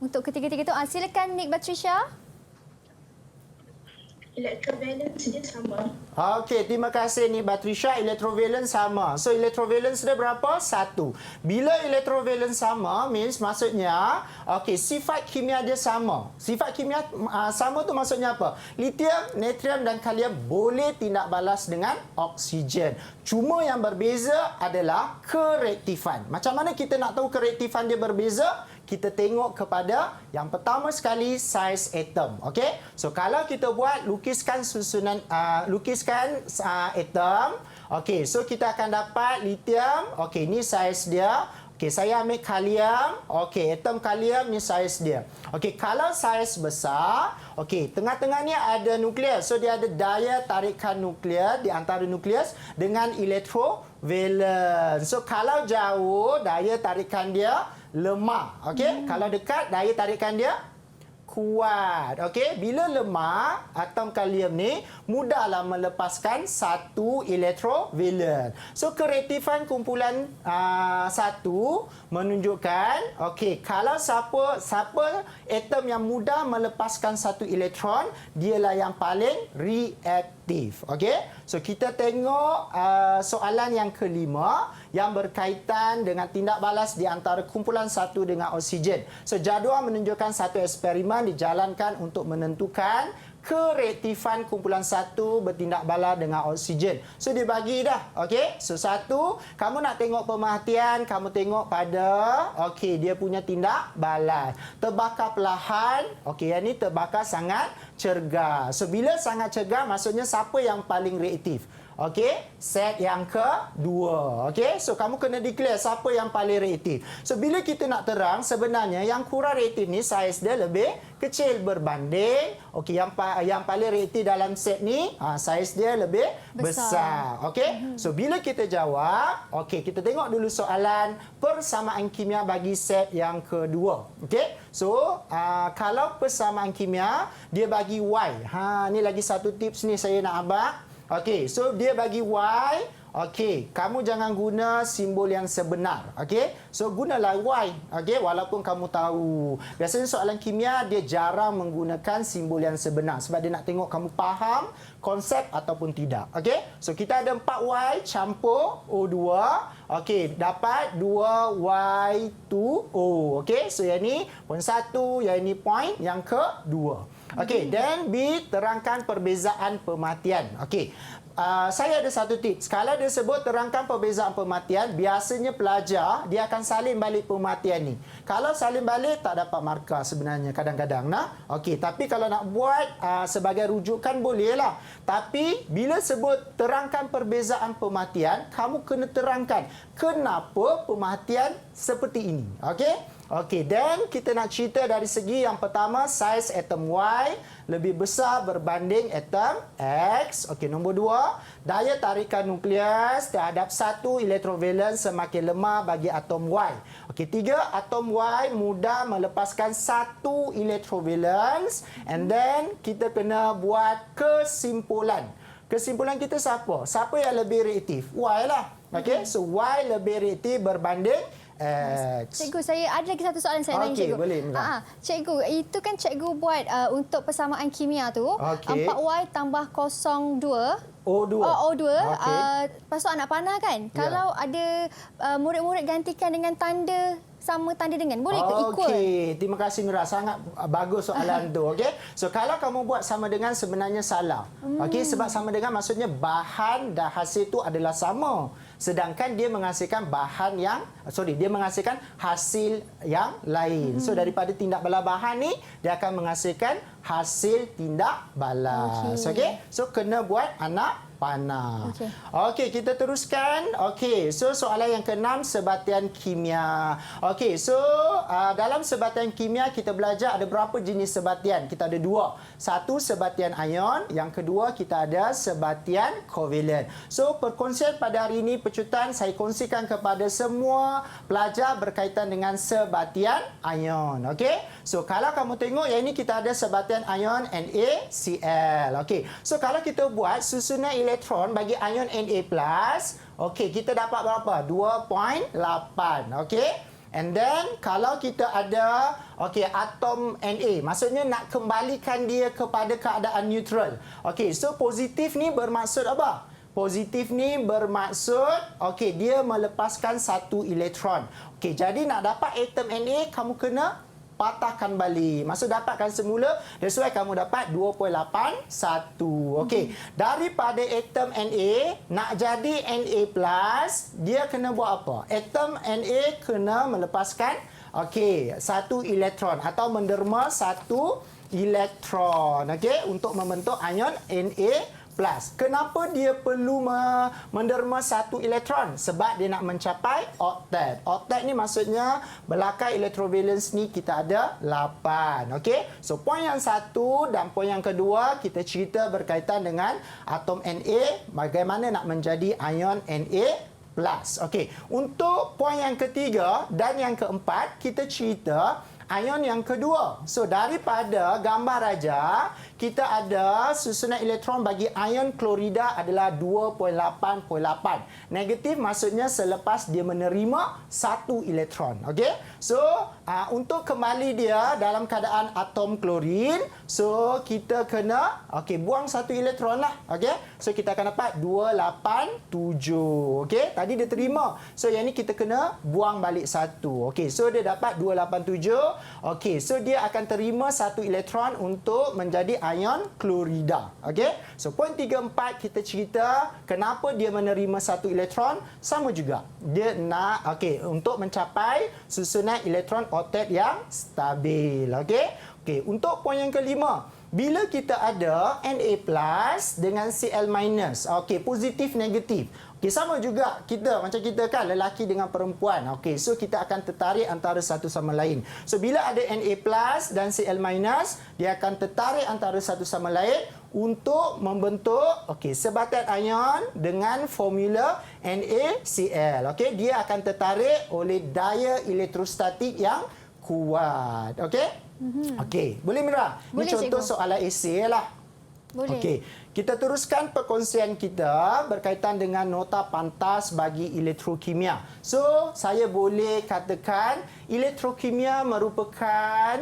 untuk ketiga-tiga tu. Silakan Nick Patricia. Electrovalence dia sama. Okey, terima kasih ni Patricia. Electrovalence sama. So electrovalence dia berapa? 1. Bila electrovalence sama means maksudnya okey, sifat kimia dia sama. Sifat kimia sama tu maksudnya apa? Litium, natrium dan kalium boleh tindak balas dengan oksigen. Cuma yang berbeza adalah kereaktifan. Macam mana kita nak tahu kereaktifan dia berbeza? Kita tengok kepada yang pertama sekali saiz atom. Okey? So kalau kita buat lukiskan susunan atom. Okey, so kita akan dapat litium. Okey, ni saiz dia. Okey, saya ambil kalium. Okey, atom kalium ni saiz dia. Okey, kalau saiz besar, okey, tengah-tengahnya ada nukleus. So dia ada daya tarikan nukleus di antara nukleus dengan electrovalence. So kalau jauh, daya tarikan dia lemah. Okey, kalau dekat daya tarikan dia kuat. Okey, bila lemah, atom kalium ni mudahlah melepaskan satu electrovalent. So kereaktifan kumpulan 1 menunjukkan okey, kalau siapa atom yang mudah melepaskan satu elektron, dialah yang paling reaktif. Okey, so kita tengok soalan yang kelima yang berkaitan dengan tindak balas di antara kumpulan 1 dengan oksigen. So jadual menunjukkan satu eksperimen dijalankan untuk menentukan kereaktifan kumpulan 1 bertindak balas dengan oksigen. So dia bagi dah. Okey. So 1, kamu nak tengok pemerhatian, kamu tengok pada okey, dia punya tindak balas. Terbakar perlahan. Okey, yang ni terbakar sangat cergas. So bila sangat cergas maksudnya siapa yang paling reaktif? Okey, set yang kedua. Okey, so kamu kena declare siapa yang paling reaktif. So bila kita nak terang, sebenarnya yang kurang reaktif ni saiz dia lebih kecil berbanding okey, yang paling reaktif dalam set ni saiz dia lebih besar. Okey, so bila kita jawab, okey, kita tengok dulu soalan persamaan kimia bagi set yang kedua. Okey, so kalau persamaan kimia dia bagi Y. Ni lagi satu tips ni saya nak abang. Okey, so dia bagi Y. Okey, kamu jangan guna simbol yang sebenar. Okey, so gunalah Y. Okey, walaupun kamu tahu. Biasanya soalan kimia dia jarang menggunakan simbol yang sebenar sebab dia nak tengok kamu faham konsep ataupun tidak. Okey, so kita ada 4Y campur O2. Okey, dapat 2Y2O. Okey, so yang ni point 1, yang ini point yang kedua. Okey, then B, terangkan perbezaan pemerhatian. Okey, saya ada satu tips. Kalau dia sebut terangkan perbezaan pemerhatian, biasanya pelajar dia akan salin balik pemerhatian ni. Kalau salin balik tak dapat markah sebenarnya kadang-kadang. Okey, tapi kalau nak buat sebagai rujukan bolehlah. Tapi bila sebut terangkan perbezaan pemerhatian, kamu kena terangkan kenapa pemerhatian seperti ini. Okey? Okey, dan kita nak cerita dari segi yang pertama, saiz atom Y lebih besar berbanding atom X. Okey, nombor 2, daya tarikan nukleus terhadap satu elektrovalent semakin lemah bagi atom Y. Okey, 3, atom Y mudah melepaskan satu elektrovalence, and then kita kena buat kesimpulan. Kesimpulan kita siapa? Siapa yang lebih reaktif? Y lah. Okey, so Y lebih reaktif berbanding X. Cikgu, saya ada lagi satu soalan saya tanya cikgu. Boleh. Cikgu, itu kan cikgu buat untuk persamaan kimia tu, 4Y tambah 02 O2. O2. Okey. Lepas tu anak panah kan? Ya. Kalau ada murid-murid gantikan dengan tanda sama tanda dengan, boleh ke equal? Okey, terima kasih Mira. Sangat bagus soalan tu. Okey. So kalau kamu buat sama dengan sebenarnya salah. Okey, sebab sama dengan maksudnya bahan dan hasil tu adalah sama. Sedangkan dia menghasilkan dia menghasilkan hasil yang lain. So daripada tindak balas bahan ni, dia akan menghasilkan hasil tindak balas. Okey. So kena buat anak panah. Okey, kita teruskan. Okey, so soalan yang ke-6, sebatian kimia. Okey, so dalam sebatian kimia kita belajar ada berapa jenis sebatian? Kita ada 2. Satu, sebatian ion. Yang kedua, kita ada sebatian kovalent. So perkongsian pada hari ini pecutan saya kongsikan kepada semua pelajar berkaitan dengan sebatian ion. Okey, so kalau kamu tengok yang ini kita ada sebatian ion NaCl. Okey, so kalau kita buat susunan elektron bagi ion Na+, okey, kita dapat berapa? 2.8. Okey. And then kalau kita ada atom Na, maksudnya nak kembalikan dia kepada keadaan neutral. Okey, so positif ni bermaksud apa? Positif ni bermaksud dia melepaskan satu elektron. Okey, jadi nak dapat atom Na, kamu kena patahkan balik. Maksud dapatkan semula, that's why kamu dapat 2.81. Okey, daripada atom Na nak jadi Na+, dia kena buat apa? Atom Na kena melepaskan satu elektron atau menderma satu elektron, untuk membentuk ion Na+. Kenapa dia perlu menderma satu elektron? Sebab dia nak mencapai oktet. Oktet ni maksudnya belakang elektrovalence ni kita ada 8. Okey. So poin yang 1 dan poin yang kedua kita cerita berkaitan dengan atom Na, bagaimana nak menjadi ion Na+. Okey. Untuk poin yang ketiga dan yang keempat kita cerita ion yang kedua. So daripada gambar raja kita ada susunan elektron bagi ion klorida adalah 2.8.8. Negatif maksudnya selepas dia menerima satu elektron. Okey. So untuk kembali dia dalam keadaan atom klorin, so kita kena buang satu elektron lah. Okey. So kita akan dapat 287. Okey. Tadi dia terima. So yang ni kita kena buang balik satu. Okey. So dia dapat 287. Okey. So dia akan terima satu elektron untuk menjadi ion klorida. Okey. So poin 3, 4 kita cerita kenapa dia menerima satu elektron. Sama juga. Dia nak untuk mencapai susunan elektron oktet yang stabil. Okey. Okey, untuk poin yang kelima, bila kita ada Na+ dengan Cl-, positif negatif. Okey, sama juga macam kita kan lelaki dengan perempuan. Okey, so kita akan tertarik antara satu sama lain. So bila ada Na+ dan Cl-, dia akan tertarik antara satu sama lain untuk membentuk sebatian ion dengan formula NaCl. Okey, dia akan tertarik oleh daya elektrostatik yang kuat. Okey? Okey, boleh Mira? Ini contoh soalan esei lah. Boleh. Okey, kita teruskan perkongsian kita berkaitan dengan nota pantas bagi elektrokimia. So, saya boleh katakan elektrokimia merupakan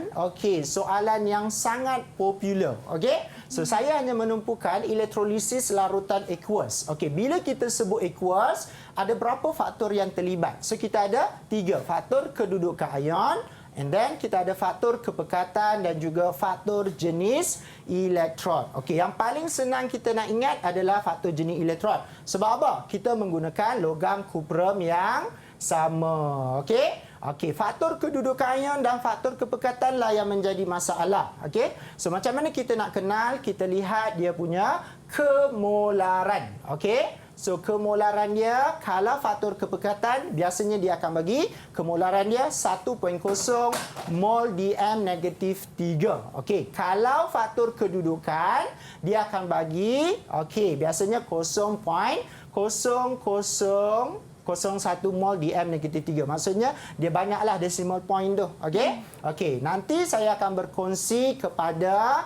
soalan yang sangat popular. Okey? So, saya hanya menumpukan elektrolisis larutan aqueous. Okey, bila kita sebut aqueous, ada berapa faktor yang terlibat? So, kita ada 3 faktor kedudukan ion. And then kita ada faktor kepekatan dan juga faktor jenis elektron. Okey, yang paling senang kita nak ingat adalah faktor jenis elektron. Sebab apa? Kita menggunakan logam kuprum yang sama. Okey? Okey, faktor kedudukan ion dan faktor kepekatanlah yang menjadi masalah. Okey? So macam mana kita nak kenal? Kita lihat dia punya kemolaran. Okey? So kemolaran dia kalau faktor kepekatan biasanya dia akan bagi kemolaran dia 1.0 mol DM negatif 3. Okey, kalau faktor kedudukan dia akan bagi biasanya 0.0001 mol DM negatif 3. Maksudnya dia banyaklah decimal point tu. Okey, nanti saya akan berkongsi kepada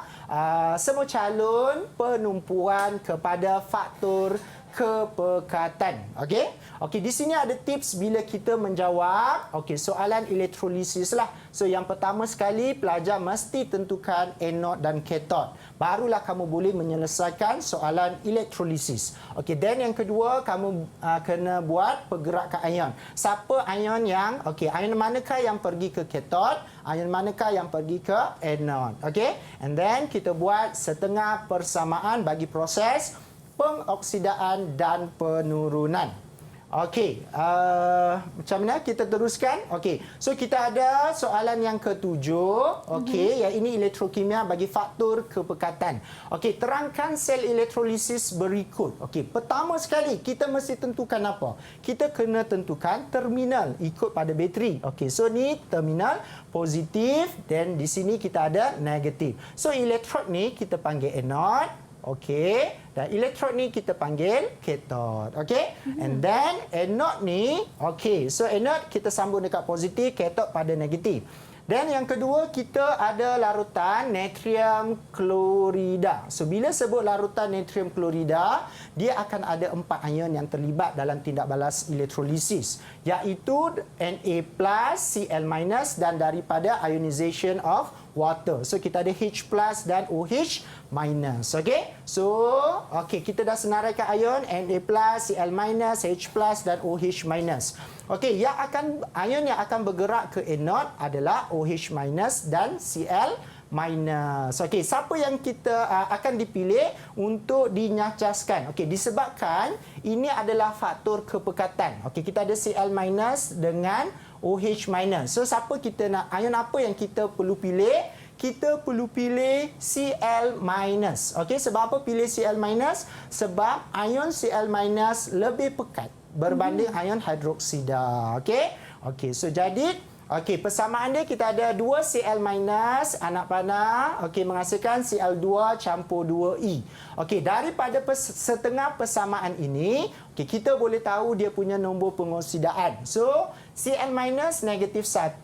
semua calon penumpuan kepada faktor kepekatan. Okey, di sini ada tips bila kita menjawab soalan elektrolisis lah. So yang pertama sekali pelajar mesti tentukan anode dan kathod. Barulah kamu boleh menyelesaikan soalan elektrolisis. Okey, dan yang kedua kamu kena buat pergerakan ion. Siapa ion yang ion manakah yang pergi ke kathod, ion manakah yang pergi ke anode. Okey, and then kita buat setengah persamaan bagi proses pengoksidaan dan penurunan. Okey, macam mana kita teruskan? Okey, so kita ada soalan yang ketujuh. Okey, yang ini elektrokimia bagi faktor kepekatan. Okey, terangkan sel elektrolisis berikut. Okey, pertama sekali kita mesti tentukan apa? Kita kena tentukan terminal ikut pada bateri. Okey, so ni terminal positif dan di sini kita ada negatif. So elektrod ni kita panggil anode. Okey, dan elektrod ni kita panggil kathod. Okey, and then anode ni, so anode kita sambung dekat positif, kathod pada negatif. Dan yang kedua kita ada larutan natrium klorida. So bila sebut larutan natrium klorida, dia akan ada 4 ion yang terlibat dalam tindak balas elektrolisis, iaitu Na+, Cl- dan daripada ionization of water. So kita ada H+ dan OH-. Okey. So kita dah senaraikan ion Na+, Cl-, H+ dan OH-. Okey, ion yang akan bergerak ke anode adalah OH- dan Cl-. Okey, siapa yang kita akan dipilih untuk dinyacaskan? Okey, disebabkan ini adalah faktor kepekatan. Okey, kita ada Cl- dengan OH-. So siapa kita nak, ion apa yang kita perlu pilih? Kita perlu pilih Cl-. Okey, sebab apa pilih Cl-? Sebab ion Cl- lebih pekat berbanding ion hidroksida. Okey, so jadi persamaan dia kita ada 2 Cl- anak panah menghasilkan Cl2 campur 2E. Okey, daripada setengah persamaan ini kita boleh tahu dia punya nombor pengoksidaan. So Cl- negatif 1,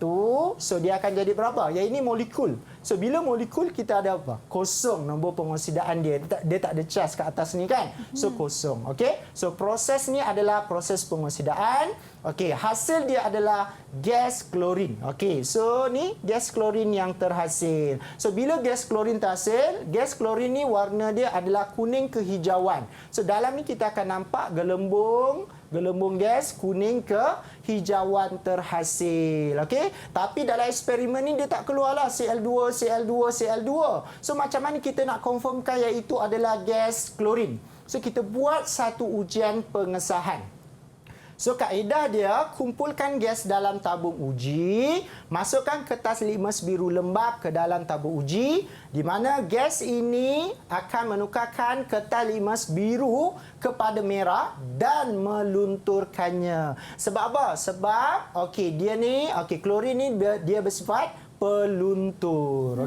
so dia akan jadi berapa? Yang ini molekul. So bila molekul kita ada apa? Kosong nombor pengoksidaan dia. Dia tak ada charge kat atas ni kan? So kosong. Okey. So proses ni adalah proses pengoksidaan. Okey, hasil dia adalah gas klorin. Okey, so ni gas klorin yang terhasil. So bila gas klorin terhasil, gas klorin ni warna dia adalah kuning kehijauan. So dalam ni kita akan nampak gelembung gas kuning kehijauan terhasil. Okey, tapi dalam eksperimen ni dia tak keluarlah Cl2, Cl2, Cl2. So macam mana kita nak confirmkan yang itu adalah gas klorin? So kita buat satu ujian pengesahan. So kaedah dia, kumpulkan gas dalam tabung uji, masukkan kertas litmus biru lembap ke dalam tabung uji, di mana gas ini akan menukarkan kertas litmus biru kepada merah dan melunturkannya. Sebab apa? Sebab klorin ni dia bersifat peluntur.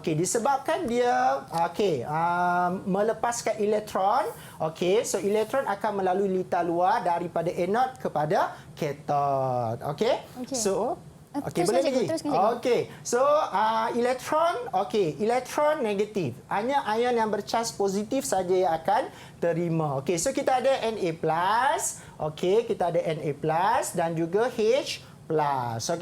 Disebabkan dia melepaskan elektron. So elektron akan melalui litar luar daripada anode kepada kathod. So boleh lagi. So elektron negatif. Hanya ion yang bercas positif saja yang akan terima. So kita ada Na+, kita ada Na+ dan juga H+. So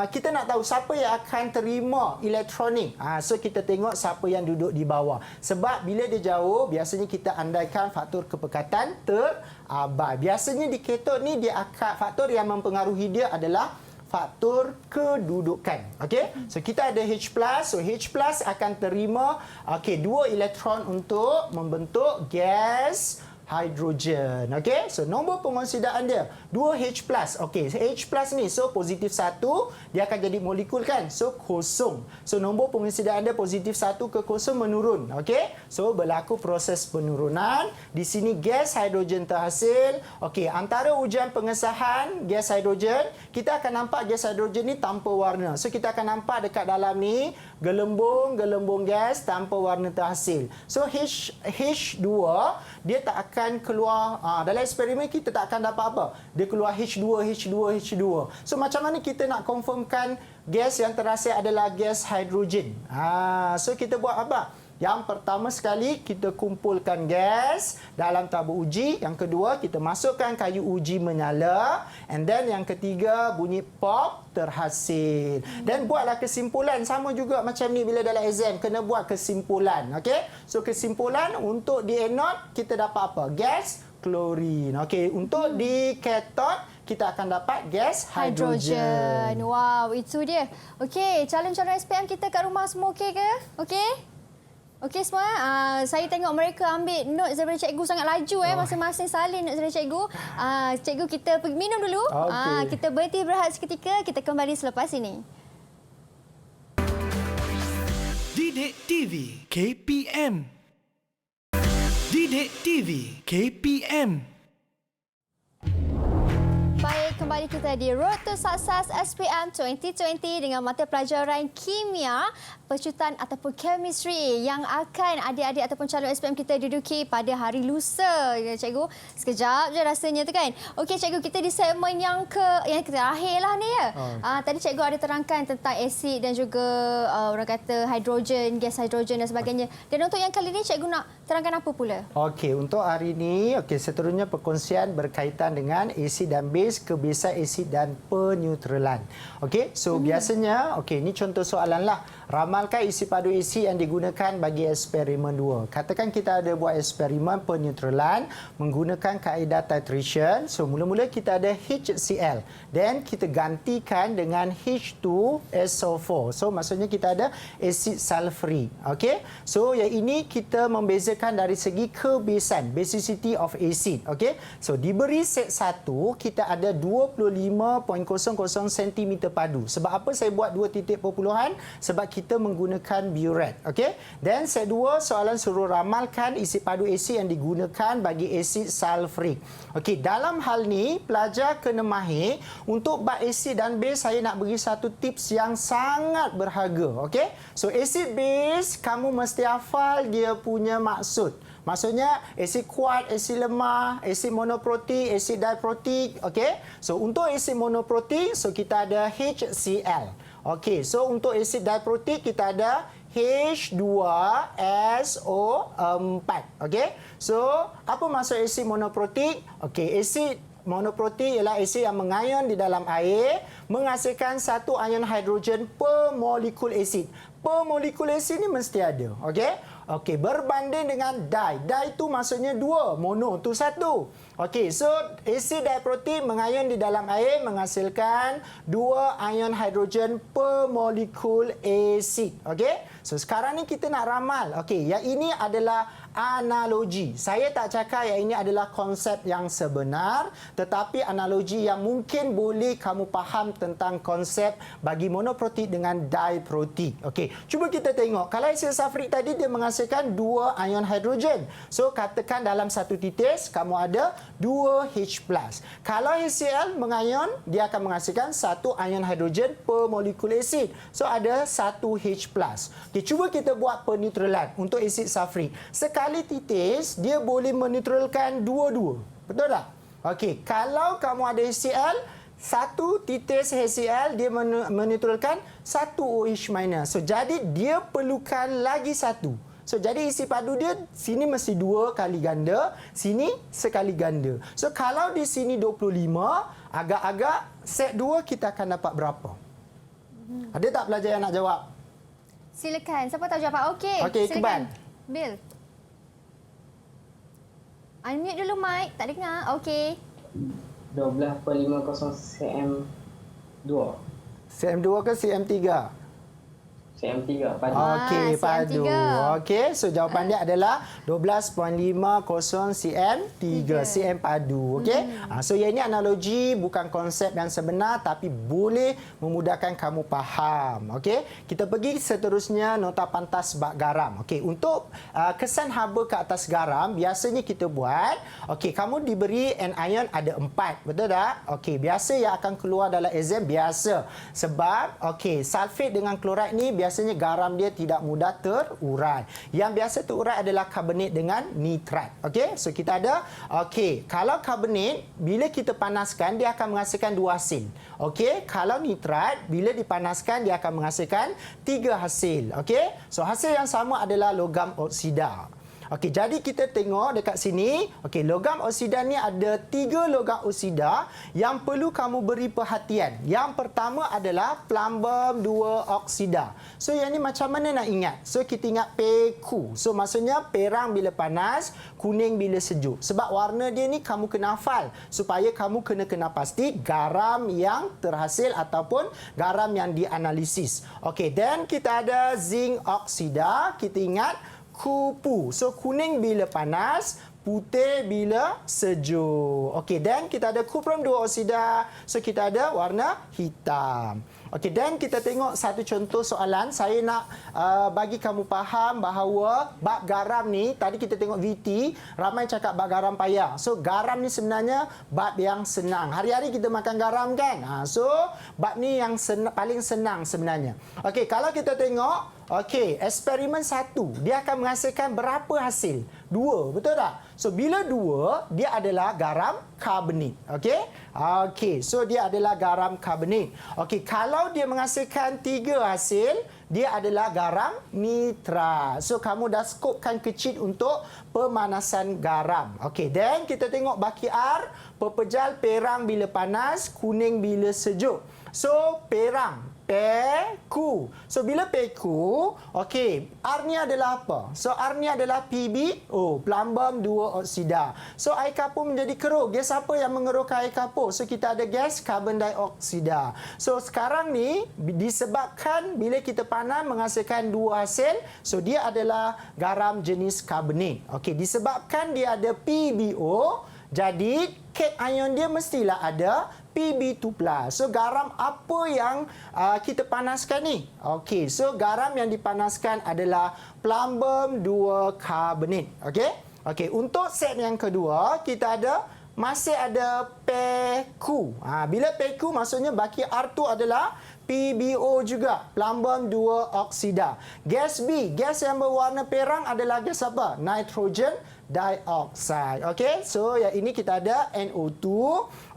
kita nak tahu siapa yang akan terima elektron ni. So kita tengok siapa yang duduk di bawah. Sebab bila dia jauh, biasanya kita andaikan faktor kepekatan terabai. Biasanya di kathod ni faktor yang mempengaruhi dia adalah faktor kedudukan. So kita ada H+. So H+ akan terima 2 elektron untuk membentuk gas hidrogen. Okey, so nombor pengonsidaan dia 2H+. Okey, H+ ni so positif 1 dia akan jadi molekul kan, so kosong. So nombor pengonsidaan dia positif 1 ke kosong menurun. Okey, so berlaku proses penurunan. Di sini gas hidrogen terhasil. Okey, antara ujian pengesahan gas hidrogen, kita akan nampak gas hidrogen ni tanpa warna. So kita akan nampak dekat dalam ni gelembung gas tanpa warna terhasil. So H2 dia tak akan keluar, dalam eksperimen kita tak akan dapat apa. Dia keluar H2. So macam mana kita nak confirmkan gas yang terhasil adalah gas hidrogen? So kita buat apa? Yang pertama sekali, kita kumpulkan gas dalam tabung uji. Yang kedua, kita masukkan kayu uji menyala. And then yang ketiga, bunyi pop terhasil. Dan buatlah kesimpulan. Sama juga macam ni bila dalam exam. Kena buat kesimpulan. Okay? So kesimpulan untuk di anode, kita dapat apa? Gas klorin. Okay, untuk di kathode, kita akan dapat gas hidrogen. Wow, itu dia. Okey, calon-calon SPM kita kat rumah semua okey ke? Okey? Okey semua, saya tengok mereka ambil notes daripada cikgu sangat laju masing-masing salin notes daripada cikgu. Cikgu, kita pergi minum dulu. Okay. Kita berhenti berehat seketika, kita kembali selepas ini. Didik TV KPM. Didik TV KPM. Baik, kembali kita di Road to Success SPM 2020 dengan mata pelajaran kimia, pecutan ataupun chemistry yang akan adik-adik ataupun calon SPM kita duduki pada hari lusa. Ya, cikgu, sekejap je rasanya tu kan. Okey cikgu, kita di segmen yang terakhir lah ni ya. Tadi cikgu ada terangkan tentang asid dan juga orang kata hidrogen, gas hidrogen dan sebagainya. Dan untuk yang kali ni cikgu nak terangkan apa pula? Okey, untuk hari ini, seterusnya perkongsian berkaitan dengan asid dan base, kebiasaan asid dan peneutralan. Okey, so biasanya, ini contoh soalan lah. Ramalkan isi padu asid yang digunakan bagi eksperimen 2. Katakan kita ada buat eksperimen peneutralan menggunakan kaedah titration. So mula-mula kita ada HCl. Then kita gantikan dengan H2SO4. So maksudnya kita ada asid sulfurik. Okey. So yang ini kita membezakan dari segi kebiasaan, basicity of acid. Okey. So diberi set 1 kita ada 25.00 cm padu. Sebab apa saya buat 2 titik perpuluhan? Sebab kita menggunakan burette. Okey. Dan set 2 soalan suruh ramalkan isi padu asid yang digunakan bagi asid sulfurik. Okey, dalam hal ni pelajar kena mahir. Untuk bab asid dan base saya nak bagi satu tips yang sangat berharga. Okey. So asid base kamu mesti hafal dia punya maksud. Maksudnya asid kuat, asid lemah, asid monoprotik, asid diprotik. Okey. So untuk asid monoprotik, so kita ada HCl. Okey, so untuk asid diprotik kita ada H2SO4. Okey. So apa maksud asid monoprotik? Okey, asid monoprotik ialah asid yang mengayon di dalam air menghasilkan satu ion hidrogen per molekul asid. Per molekul asid ni mesti ada. Okey. Okey, berbanding dengan di. Di itu maksudnya 2, mono tu 1. Okey, so asid diprotik mengayon di dalam air menghasilkan 2 ion hidrogen per molekul asid. Okey, so sekarang ni kita nak ramal. Okey, yang ini adalah analogi. Saya tak cakap yang ini adalah konsep yang sebenar, tetapi analogi yang mungkin boleh kamu faham tentang konsep bagi monoprotik dengan diprotik. Okey, cuba kita tengok. Kalau asid sulfurik tadi dia menghasilkan 2 ion hidrogen. So katakan dalam satu titis kamu ada 2H+. Kalau HCl mengayon, dia akan menghasilkan 1 ion hidrogen per molekul asid. So ada 1H+. Okey, cuba kita buat peneutralan untuk asid sulfurik. Sekali titis dia boleh menetralkan dua-dua. Betul tak? Okey, kalau kamu ada HCl, satu titis HCl dia menetralkan 1 OH-. So jadi dia perlukan lagi satu. So jadi isi padu dia sini mesti 2 kali ganda, sini sekali ganda. So kalau di sini 25, agak-agak set 2 kita akan dapat berapa? Ada tak pelajar yang nak jawab? Silakan. Siapa tahu jawapan? Okey. Okey, Iqbal. Bill. Unmute dulu mic, tak dengar. Okey. 12.50 cm2. CM2 ke CM3? CM3 padu. Okey, CM3. padu. Okey, so jawapan dia adalah 12.50 cm3, cm padu. Okey. So yang ini analogi, bukan konsep yang sebenar tapi boleh memudahkan kamu faham. Okey. Kita pergi seterusnya nota pantas bab garam. Okey, untuk kesan haba ke atas garam biasanya kita buat, okey, kamu diberi anion ada 4, betul tak? Okey, biasa yang akan keluar dalam exam biasa. Sebab okey, sulfat dengan klorid ni biasanya garam dia tidak mudah terurai. Yang biasa terurai adalah karbonat dengan nitrat. Okey, so kita ada, okey, kalau karbonat bila kita panaskan dia akan menghasilkan 2 hasil. Okey, kalau nitrat bila dipanaskan dia akan menghasilkan 3 hasil. Okey, so hasil yang sama adalah logam oksida. Okey, jadi kita tengok dekat sini, okey, logam oksida ni ada 3 logam oksida yang perlu kamu beri perhatian. Yang pertama adalah plumbum 2 oksida. So yang ni macam mana nak ingat? So kita ingat PQ. So maksudnya perang bila panas, kuning bila sejuk. Sebab warna dia ni kamu kena hafal supaya kamu kena pasti garam yang terhasil ataupun garam yang dianalisis. Okey, dan kita ada zinc oksida, kita ingat kupu. So kuning bila panas, putih bila sejuk. Okey, dan kita ada kuprum 2 oksida. So kita ada warna hitam. Okey, dan kita tengok satu contoh soalan. Saya nak bagi kamu faham bahawa bab garam ni, tadi kita tengok VT, ramai cakap bab garam payah. So garam ni sebenarnya bab yang senang. Hari-hari kita makan garam kan? So bab ni yang paling senang sebenarnya. Okey, kalau kita tengok, okey, eksperimen 1, dia akan menghasilkan berapa hasil? 2, betul tak? So bila 2, dia adalah garam karbonat. Okey? Okey, so dia adalah garam karbonat. Okey, kalau dia menghasilkan 3 hasil, dia adalah garam nitrat. So kamu dah skopkan kecil untuk pemanasan garam. Okey, dan kita tengok baki R, pepejal perang bila panas, kuning bila sejuk. So perang, PQ. So bila PQ, okey, R ni adalah apa? So R ni adalah PbO, plumbum 2 oksida. So air kapur menjadi keruh. Gas apa yang mengeruhkan air kapur? So kita ada gas karbon dioksida. So sekarang ni disebabkan bila kita panas menghasilkan 2 hasil, so dia adalah garam jenis karbonat. Okey, disebabkan dia ada PbO, jadi cation ion dia mestilah ada Pb2+. So garam apa yang kita panaskan ni? Okey, so garam yang dipanaskan adalah plumbum 2 karbonat. Okey? Okey, untuk set yang kedua kita ada masih ada PQ. Bila PQ maksudnya baki R tu adalah PbO juga, plumbum 2 oksida. Gas B, gas yang berwarna perang adalah gas apa? Nitrogen dioxide. Okey, so yang ini kita ada NO2.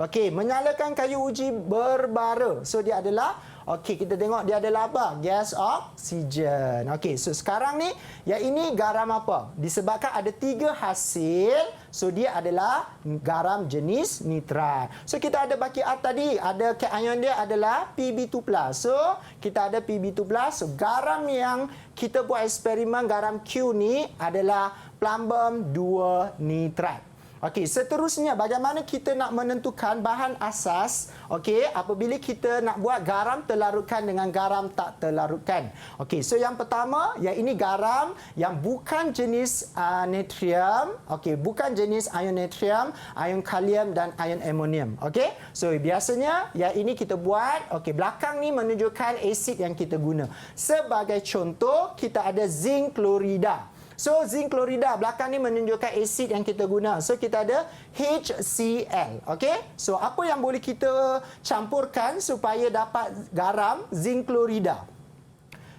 Okey, menyalakan kayu uji berbara. So dia adalah, okey, kita tengok dia adalah apa? Gas oksigen. Okey, so sekarang ni yang ini garam apa? Disebabkan ada 3 hasil, so dia adalah garam jenis nitrat. So kita ada baki R tadi, ada cation dia adalah Pb2+. So kita ada Pb2+. So garam yang kita buat eksperimen garam Q ni adalah plumbum 2 nitrat. Okey, seterusnya bagaimana kita nak menentukan bahan asas, okey, apabila kita nak buat garam terlarutkan dengan garam tak terlarutkan. Okey, so yang pertama, yang ini garam yang bukan jenis natrium, okey, bukan jenis ion natrium, ion kalium dan ion amonium. Okey, so biasanya yang ini kita buat, okey, belakang ni menunjukkan asid yang kita guna. Sebagai contoh, kita ada zinc klorida. So zinc klorida belakang ni menunjukkan asid yang kita guna. So kita ada HCl. Okey? So apa yang boleh kita campurkan supaya dapat garam zinc klorida?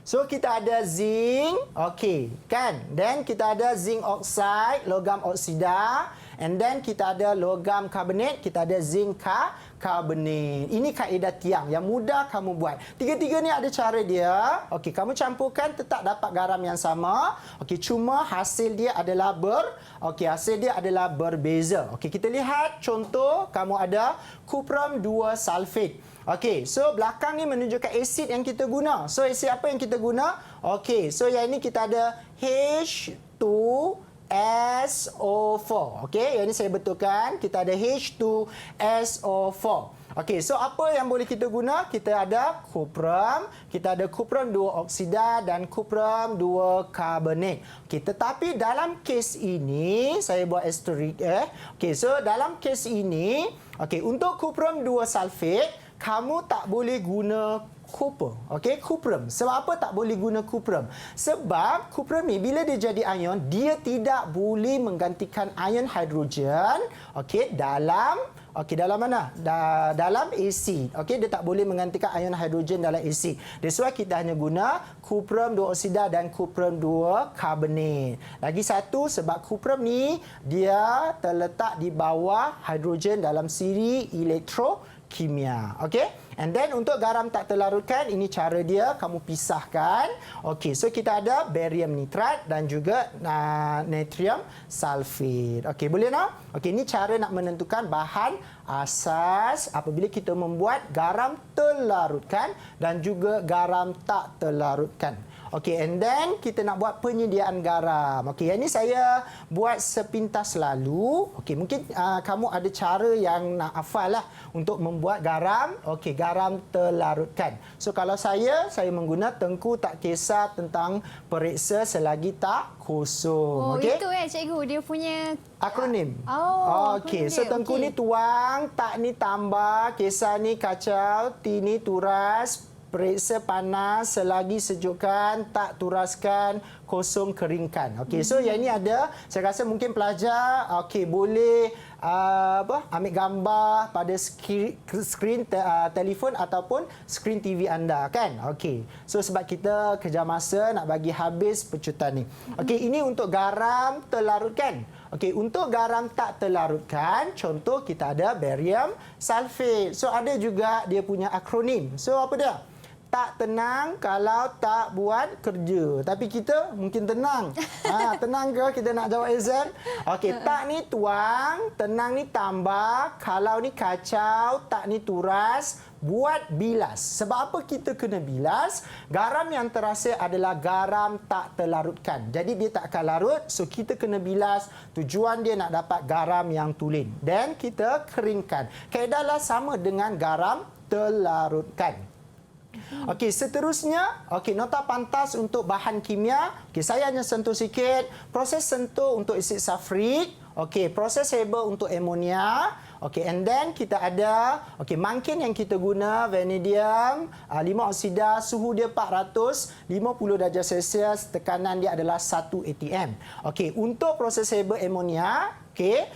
So kita ada zinc, okey, kan? Then kita ada zinc oxide, logam oksida, and then kita ada logam karbonat, kita ada zinc karbonat. Ini kaedah tiang yang mudah kamu buat. Tiga-tiga ni ada cara dia. Okey, kamu campurkan tetap dapat garam yang sama. Okey, cuma hasil dia adalah hasil dia adalah berbeza. Okey, kita lihat contoh, kamu ada kuprum 2 sulfat. Okey, so belakang ni menunjukkan asid yang kita guna. So asid apa yang kita guna? Okey, so yang ini kita ada H2SO4. Okey, yang ini saya betulkan. Kita ada H2SO4. Okey, so apa yang boleh kita guna? Kita ada kuprum, kita ada kuprum 2 oksida dan kuprum 2 karbonat. Okey, tetapi dalam kes ini saya buat asterisk Okey, so dalam kes ini, okey, untuk kuprum 2 sulfat, kamu tak boleh guna copper. Okey, kuprum. Sebab apa tak boleh guna kuprum? Sebab kuprum ni bila dia jadi ion, dia tidak boleh menggantikan ion hidrogen, okey, dalam dalam mana? Dalam asid. Okey, dia tak boleh menggantikan ion hidrogen dalam asid. That's why kita hanya guna kuprum 2 oksida dan kuprum 2 karbonat. Lagi satu, sebab kuprum ni dia terletak di bawah hidrogen dalam siri elektrokimia. Okey? And then untuk garam tak terlarutkan, ini cara dia, kamu pisahkan. Okey, so kita ada barium nitrat dan juga natrium sulfat. Okey, boleh tak? Okey, ini cara nak menentukan bahan asas apabila kita membuat garam terlarutkan dan juga garam tak terlarutkan. Okey, and then kita nak buat penyediaan garam. Okey, yang ni saya buat sepintas lalu. Okey, mungkin kamu ada cara yang nak hafal lah untuk membuat garam. Okey, garam terlarutkan. So kalau saya mengguna tengku tak kisah tentang periksa selagi tak kosong. Oh, okey? itu cikgu dia punya Akronim. Oh, okey. So tengku ni tuang, tak ni tambah, kisah ni kacau, ti ni turas, periksa panas, selagi sejukkan, tak turaskan, kosong keringkan. Okey, so yang ini ada, saya rasa mungkin pelajar okey boleh ambil gambar pada skrin telefon ataupun skrin TV anda kan. Okey. So sebab kita kejar masa nak bagi habis pecutan ni. Okey, ini untuk garam terlarutkan. Okey, untuk garam tak terlarutkan, contoh kita ada barium sulfat. So ada juga dia punya akronim. So apa dia? Tak tenang kalau tak buat kerja. Tapi kita mungkin tenang. Tenang ke kita nak jawab exam? Okey, tak ni tuang, tenang ni tambah, kalau ni kacau, tak ni turas, buat bilas. Sebab apa kita kena bilas? Garam yang terasa adalah garam tak terlarutkan. Jadi dia tak akan larut, so kita kena bilas. Tujuan dia nak dapat garam yang tulen. Dan kita keringkan. Kaedahlah sama dengan garam terlarutkan. Okey, seterusnya, okey, nota pantas untuk bahan kimia. Okey, saya hanya sentuh sikit. Proses sentuh untuk asid sulfurik. Okey, proses Haber untuk amonia. Okey, and then kita ada mangkin yang kita guna vanadium 5 oksida, suhu dia 450 darjah Celsius, tekanan dia adalah 1 atm. Okey, untuk proses Haber amonia, okey,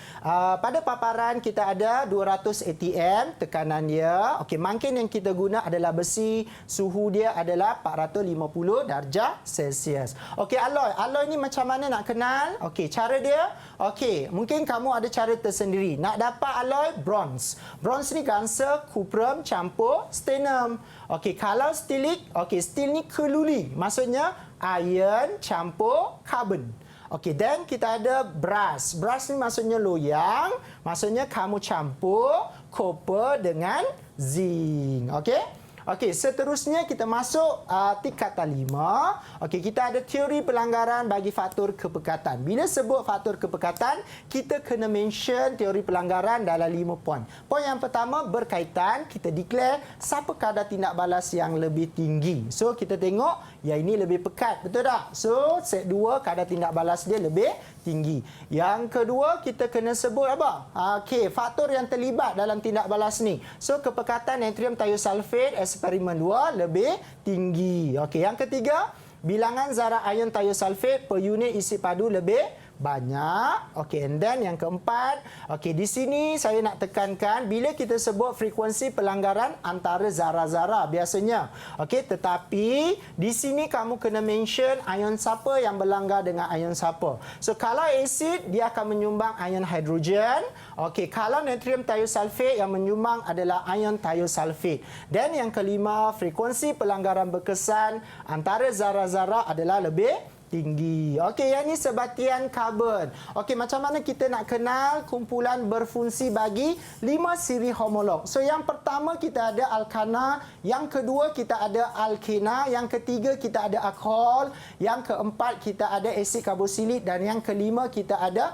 pada paparan kita ada 200 atm tekanan dia. Okey, mangkin yang kita guna adalah besi, suhu dia adalah 450 darjah Celsius. Okey, alloy ni macam mana nak kenal? Okey, cara dia, okey, mungkin kamu ada cara tersendiri. Nak dapat alloy bronze. Bronze ni gangsa kuprum campur stannum. Okey, kalau stilik, okey, steel ni keluli. Maksudnya iron campur carbon. Okey, dan kita ada brass. Brass ni maksudnya loyang. Maksudnya kamu campur copper dengan zinc. Okey? Okey, seterusnya kita masuk tingkatan 5. Okey, kita ada teori pelanggaran bagi faktor kepekatan. Bila sebut faktor kepekatan, kita kena mention teori pelanggaran dalam 5 poin. Poin yang pertama berkaitan, kita declare siapa kadar tindak balas yang lebih tinggi. So, kita tengok yang ini lebih pekat, betul tak? So, set 2 kadar tindak balas dia lebih tinggi. Yang kedua, kita kena sebut apa? Okey, faktor yang terlibat dalam tindak balas ni. So, kepekatan natrium thiosulfate eksperimen 2 lebih tinggi. Okey, yang ketiga, bilangan zarah ion thiosulfate per unit isi padu lebih banyak. Okey, and then yang keempat, okey, di sini saya nak tekankan bila kita sebut frekuensi pelanggaran antara zarah-zarah biasanya. Okey, tetapi di sini kamu kena mention ion siapa yang berlanggar dengan ion siapa. So kalau asid dia akan menyumbang ion hidrogen. Okey, kalau natrium thiosulfate yang menyumbang adalah ion thiosulfate. Dan yang kelima, frekuensi pelanggaran berkesan antara zarah-zarah adalah lebih tinggi. Okey, yang ni sebatian karbon. Okey, macam mana kita nak kenal kumpulan berfungsi bagi 5 siri homolog? So, yang pertama kita ada alkana, yang kedua kita ada alkena, yang ketiga kita ada alkohol, yang keempat kita ada asid karboksilik dan yang kelima kita ada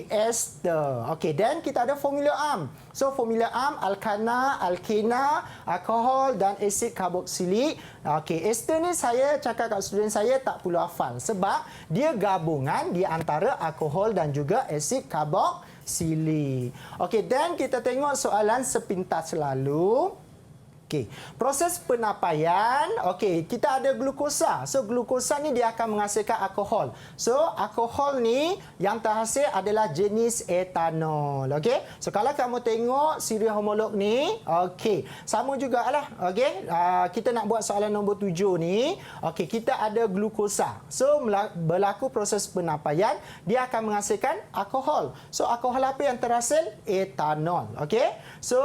ester. Okey, dan kita ada formula AMP. So formula am, alkana, alkena, alkohol dan asid karboksilik. Okey, ester ni saya cakap kat student saya tak perlu hafal sebab dia gabungan di antara alkohol dan juga asid karboksilik. Okey, dan kita tengok soalan sepintas lalu. Okey, proses penapaian, okey, kita ada glukosa. So glukosa ni dia akan menghasilkan alkohol. So alkohol ni yang terhasil adalah jenis etanol. Okey. So kalau kamu tengok siri homolog ni, okey, sama jugalah. Okey. Kita nak buat soalan nombor 7 ni. Okey, kita ada glukosa. So berlaku proses penapaian, dia akan menghasilkan alkohol. So alkohol apa yang terhasil? Etanol. Okey. So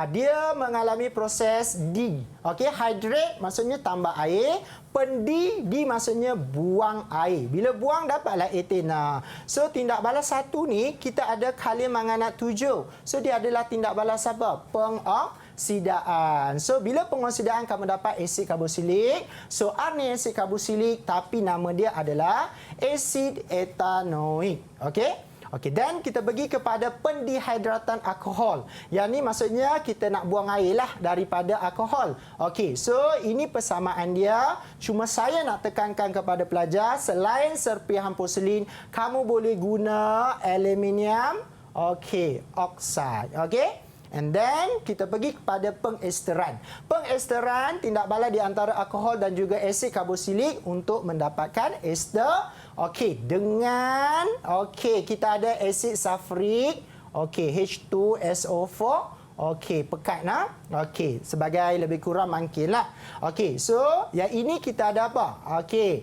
dia mengalami proses D. Okey, hydrate maksudnya tambah air, pendi, D maksudnya buang air. Bila buang dapatlah etena. So tindak balas 1 ni kita ada kalium manganat 7. So dia adalah tindak balas apa? Pengoksidaan. So bila pengoksidaan kamu dapat asid karboksilik. So R ni asid karboksilik tapi nama dia adalah asid etanoik. Okey? Okey, dan kita pergi kepada pendehidratan alkohol. Yang ni maksudnya kita nak buang air lah daripada alkohol. Okey, so ini persamaan dia. Cuma saya nak tekankan kepada pelajar, selain serpihan porselin, kamu boleh guna aluminium, okey, oksida. Okey? And then kita pergi kepada pengesteran. Pengesteran tindak balas di antara alkohol dan juga asid karboksilik untuk mendapatkan ester. Okey, dengan kita ada asid sulfurik, H2SO4. Okey, pekat nah. Okey, sebagai lebih kurang mungkinlah. Okey, so yang ini kita ada apa? Okey,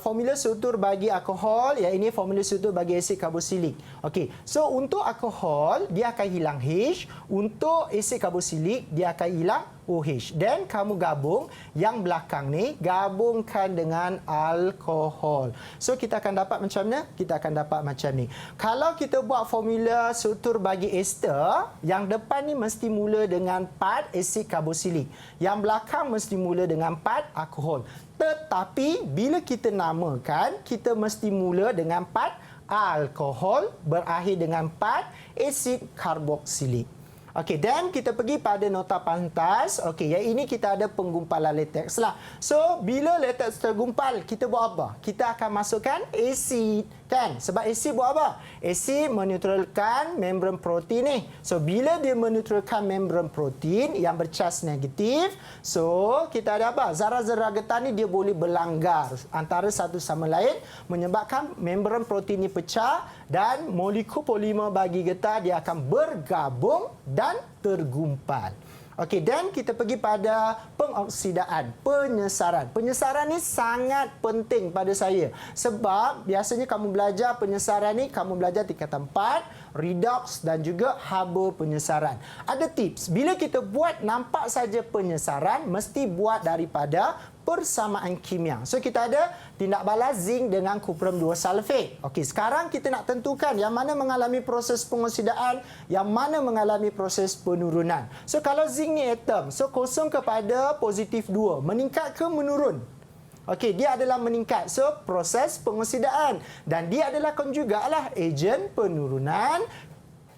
formula struktur bagi alkohol, yang ini formula struktur bagi asid karboksilik. Okey, so untuk alkohol dia akan hilang H, untuk asid karboksilik dia akan hilang OH. Dan kamu gabung yang belakang ni, gabungkan dengan alkohol. So kita akan dapat macam mana? Kita akan dapat macam ni. Kalau kita buat formula struktur bagi ester, yang depan ni mesti mula dengan part asid karboksilik. Yang belakang mesti mula dengan part alkohol. Tetapi bila kita namakan, kita mesti mula dengan part alkohol berakhir dengan part asid karboksilik. Okey, dan kita pergi pada nota pantas. Okey, yang ini kita ada penggumpalan lateks lah. So, bila lateks tergumpal, kita buat apa? Kita akan masukkan asid, kan? Sebab asid buat apa? Asid meneutralkan membran protein ni. So, bila dia meneutralkan membran protein yang bercas negatif, so kita ada apa? Zarah-zarah getah ni dia boleh berlanggar antara satu sama lain, menyebabkan membran protein ni pecah dan molekul polimer bagi getah dia akan bergabung dan tergumpal. Okey, dan kita pergi pada pengoksidaan, penyesaran. Penyesaran ni sangat penting pada saya. Sebab biasanya kamu belajar penyesaran ni, kamu belajar tingkatan 4, redox dan juga haba penyesaran. Ada tips, bila kita buat nampak saja penyesaran, mesti buat daripada persamaan kimia. So kita ada tindak balas zinc dengan kuprum 2 sulfat. Okey, sekarang kita nak tentukan yang mana mengalami proses pengoksidaan, yang mana mengalami proses penurunan. So kalau zinc ni atom, so kosong kepada positif 2, meningkat ke menurun? Okey, dia adalah meningkat. So proses pengoksidaan dan dia adalah konjugatlah ejen penurunan.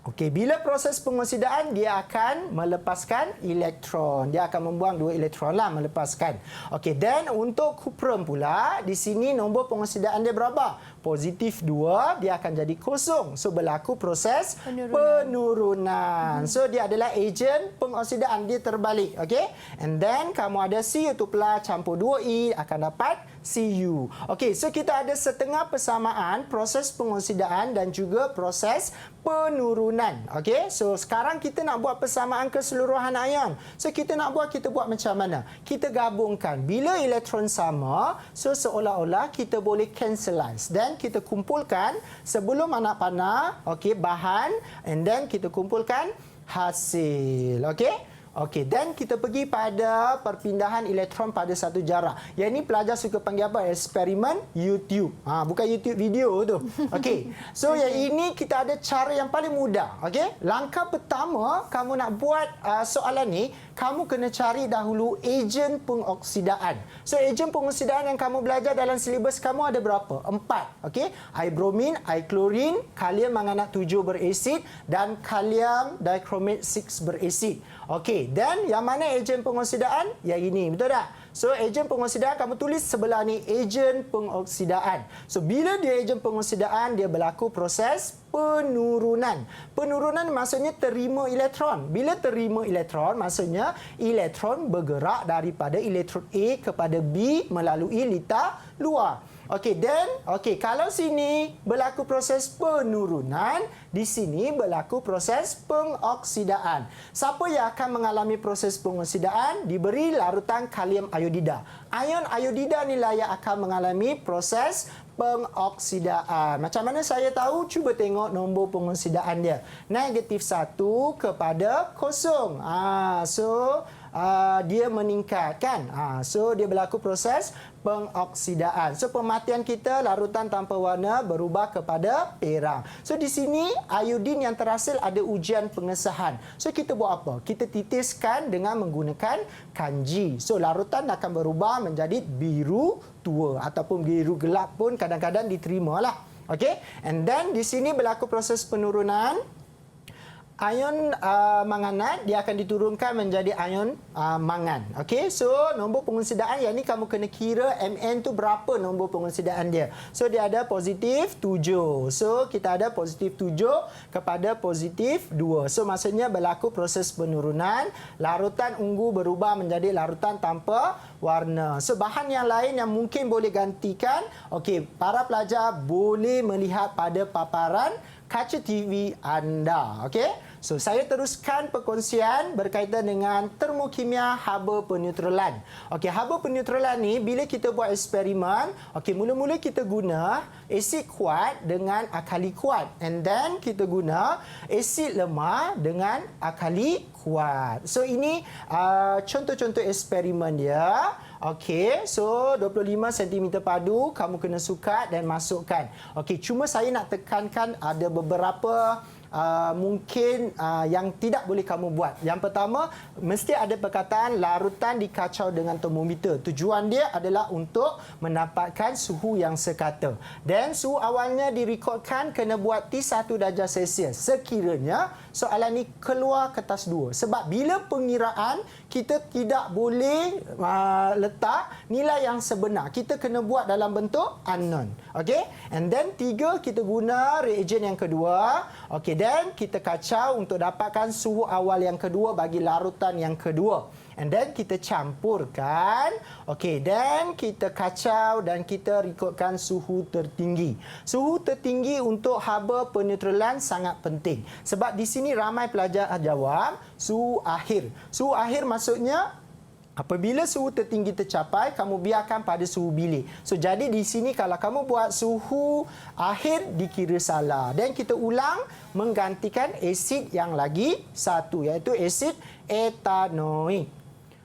Okey, bila proses pengoksidaan dia akan melepaskan elektron. Dia akan membuang 2 elektron lah, melepaskan. Okey, dan untuk kuprum pula, di sini nombor pengoksidaan dia berapa? Positif 2, dia akan jadi kosong. So berlaku proses penurunan. So dia adalah ejen pengoksidaan, dia terbalik. Okey, and then kamu ada Cu2+ campur 2E akan dapat Cu. Okey, so kita ada setengah persamaan proses pengoksidaan dan juga proses penurunan. Okey, so sekarang kita nak buat persamaan keseluruhan ion. So kita nak buat, kita buat macam mana? Kita gabungkan. Bila elektron sama, so seolah-olah kita boleh cancelize. Dan kita kumpulkan sebelum anak panah, okey, bahan, and then kita kumpulkan hasil. Okey? Okey, dan kita pergi pada perpindahan elektron pada satu jarak. Yang ini pelajar suka panggil apa? Eksperimen YouTube. Bukan YouTube video tu. Okey. So yang ini kita ada cara yang paling mudah. Okey. Langkah pertama kamu nak buat soalan ni, kamu kena cari dahulu ejen pengoksidaan. So ejen pengoksidaan yang kamu belajar dalam silibus kamu ada berapa? 4. Okey. Air bromin, air klorin, kalium manganat 7 berasid dan kalium dichromate 6 berasid. Okey, dan yang mana ejen pengoksidaan? Yang ini, betul tak? So, ejen pengoksidaan kamu tulis sebelah ni, ejen pengoksidaan. So, bila dia ejen pengoksidaan, dia berlaku proses penurunan. Penurunan maksudnya terima elektron. Bila terima elektron, maksudnya elektron bergerak daripada elektron A kepada B melalui litar luar. Okey, dan kalau sini berlaku proses penurunan, di sini berlaku proses pengoksidaan. Siapa yang akan mengalami proses pengoksidaan? Diberi larutan kalium iodida. Ion iodida inilah yang akan mengalami proses pengoksidaan. Macam mana saya tahu? Cuba tengok nombor pengoksidaan dia. -1 kepada 0. Dia meningkat kan. So dia berlaku proses pengoksidaan. So pematian kita larutan tanpa warna berubah kepada perak. So di sini iodin yang terhasil ada ujian pengesahan. So kita buat apa? Kita titiskan dengan menggunakan kanji. So larutan akan berubah menjadi biru tua ataupun biru gelap pun kadang-kadang diterimalah. Okey? And then di sini berlaku proses penurunan. Ion manganat dia akan diturunkan menjadi ion mangan. Okey, so nombor pengoksidaan yang ni kamu kena kira Mn tu berapa nombor pengoksidaan dia. So dia ada positif 7. So kita ada positif 7 kepada positif 2. So maksudnya berlaku proses penurunan, larutan ungu berubah menjadi larutan tanpa warna. So bahan yang lain yang mungkin boleh gantikan, okey, para pelajar boleh melihat pada paparan kaca TV anda. Okey? So, saya teruskan perkongsian berkaitan dengan termokimia haba peneutralan. Okey, haba peneutralan ni bila kita buat eksperimen, okey, mula-mula kita guna asid kuat dengan alkali kuat. And then kita guna asid lemah dengan alkali kuat. So, ini contoh-contoh eksperimen dia. Okey, so 25 cm padu kamu kena sukat dan masukkan. Okey, cuma saya nak tekankan ada beberapa mungkin yang tidak boleh kamu buat. Yang pertama, mesti ada perkataan larutan dikacau dengan termometer. Tujuan dia adalah untuk mendapatkan suhu yang sekata. Dan suhu awalnya direkodkan kena buat T1 darjah Celsius. Sekiranya soalan ni keluar kertas 2. Sebab bila pengiraan, kita tidak boleh letak nilai yang sebenar. Kita kena buat dalam bentuk unknown. Okey? And then 3, kita guna reagen yang kedua. Okey, dan kita kacau untuk dapatkan suhu awal yang kedua bagi larutan yang kedua. And then kita campurkan. Okey, dan kita kacau dan kita rekodkan suhu tertinggi. Suhu tertinggi untuk haba peneutralan sangat penting. Sebab di sini ramai pelajar jawab suhu akhir. Suhu akhir maksudnya apabila suhu tertinggi tercapai, kamu biarkan pada suhu bilik. So, jadi di sini kalau kamu buat suhu akhir, dikira salah. Dan kita ulang menggantikan asid yang lagi satu, iaitu asid etanoik.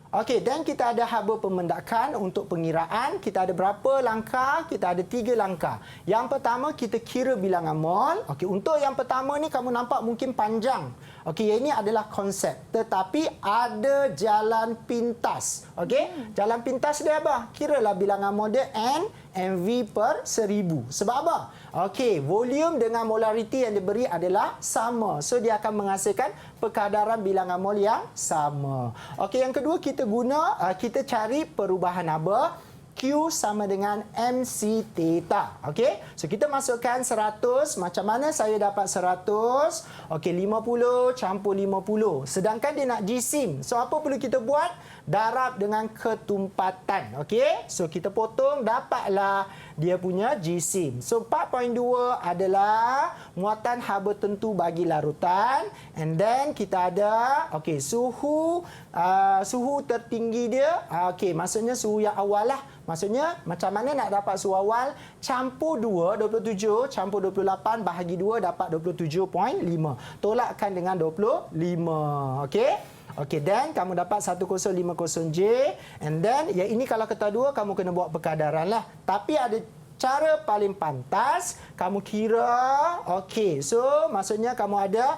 Okey, dan kita ada haba pemendakan untuk pengiraan. Kita ada berapa langkah? Kita ada 3 langkah. Yang pertama, kita kira bilangan mol. Okey, untuk yang pertama ni kamu nampak mungkin panjang. Okey, ini adalah konsep. Tetapi ada jalan pintas. Okey, jalan pintas dia apa? Kiralah bilangan mol dia N, MV per 1000. Sebab apa? Okey, volume dengan molariti yang diberi adalah sama. So, dia akan menghasilkan perkadaran bilangan mol yang sama. Okey, yang kedua kita cari perubahan haba. Q sama dengan MC theta. Okey? So, kita masukkan 100. Macam mana saya dapat 100? Okey, 50 campur 50. Sedangkan dia nak jisim. So, apa perlu kita buat? Darab dengan ketumpatan. Okey? So, kita potong, dapatlah dia punya jisim. So, 4.2 adalah muatan haba tentu bagi larutan. And then, kita ada, okey, suhu tertinggi dia. Okey, maksudnya suhu yang awal lah. Maksudnya, macam mana nak dapat suhu awal? Campur 2, 27, campur 28, bahagi 2, dapat 27.5. Tolakkan dengan 25. Okey? Okey, dan kamu dapat 1050J. And then, yang ini kalau kata 2, kamu kena buat perkadaran lah. Tapi ada cara paling pantas, kamu kira, okey, so maksudnya kamu ada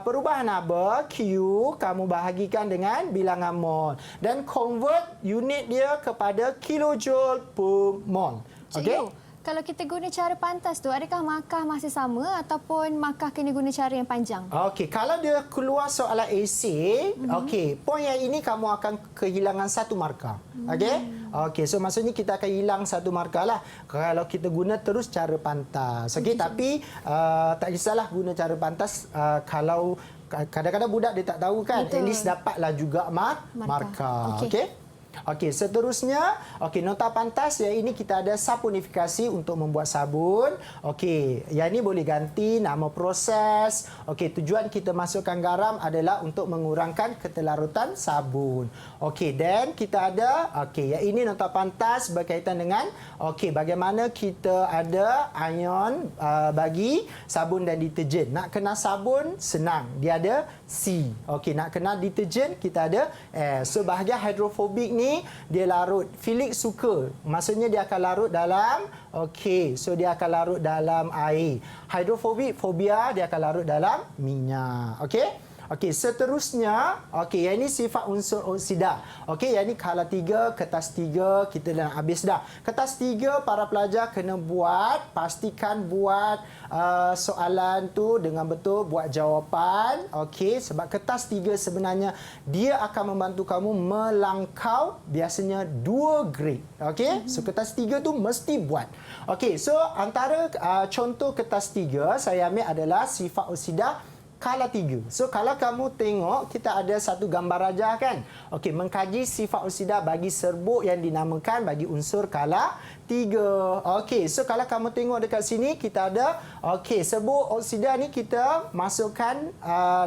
perubahan number, Q, kamu bahagikan dengan bilangan mol. Dan convert unit dia kepada kilojoule per mol. Okey? Kalau kita guna cara pantas tu, adakah markah masih sama ataupun markah kena guna cara yang panjang? Okey, kalau dia keluar soalan AC, okey, poin yang ini kamu akan kehilangan satu markah. Okey? Okey, so maksudnya kita akan hilang satu markah lah kalau kita guna terus cara pantas. Okey, tapi tak kisahlah guna cara pantas kalau kadang-kadang budak dia tak tahu kan. Betul. At least dapatlah juga markah. Okey? Okey, seterusnya, okey, nota pantas yang ini kita ada saponifikasi untuk membuat sabun. Okey, yang ini boleh ganti nama proses. Okey, tujuan kita masukkan garam adalah untuk mengurangkan ketelarutan sabun. Okey, dan kita ada, okey, yang ini nota pantas berkaitan dengan okey, bagaimana kita ada ion bagi sabun dan deterjen. Nak kenal sabun senang, dia ada C. Okey, nak kenal deterjen kita ada S. So bahagian hidrofobik ni dia larut. Filik suka. Maksudnya dia akan larut dalam okey, so dia akan larut dalam air. Hidrofobik, fobia dia akan larut dalam minyak. Okey? Okey, seterusnya, okey, yang ini sifat unsur oksida. Okey, yang ini kala 3, kertas 3, kita dah habis dah. Kertas 3 para pelajar kena buat, pastikan buat soalan tu dengan betul, buat jawapan. Okey, sebab kertas 3 sebenarnya dia akan membantu kamu melangkau biasanya 2 grade. Okey, so kertas 3 tu mesti buat. Okey, so antara contoh kertas 3 saya ambil adalah sifat oksida kala 3. So kalau kamu tengok kita ada satu gambar rajah kan. Okey, mengkaji sifat oksida bagi serbuk yang dinamakan bagi unsur kala 3. Okey, so kalau kamu tengok dekat sini kita ada okey, serbuk oksida ni kita masukkan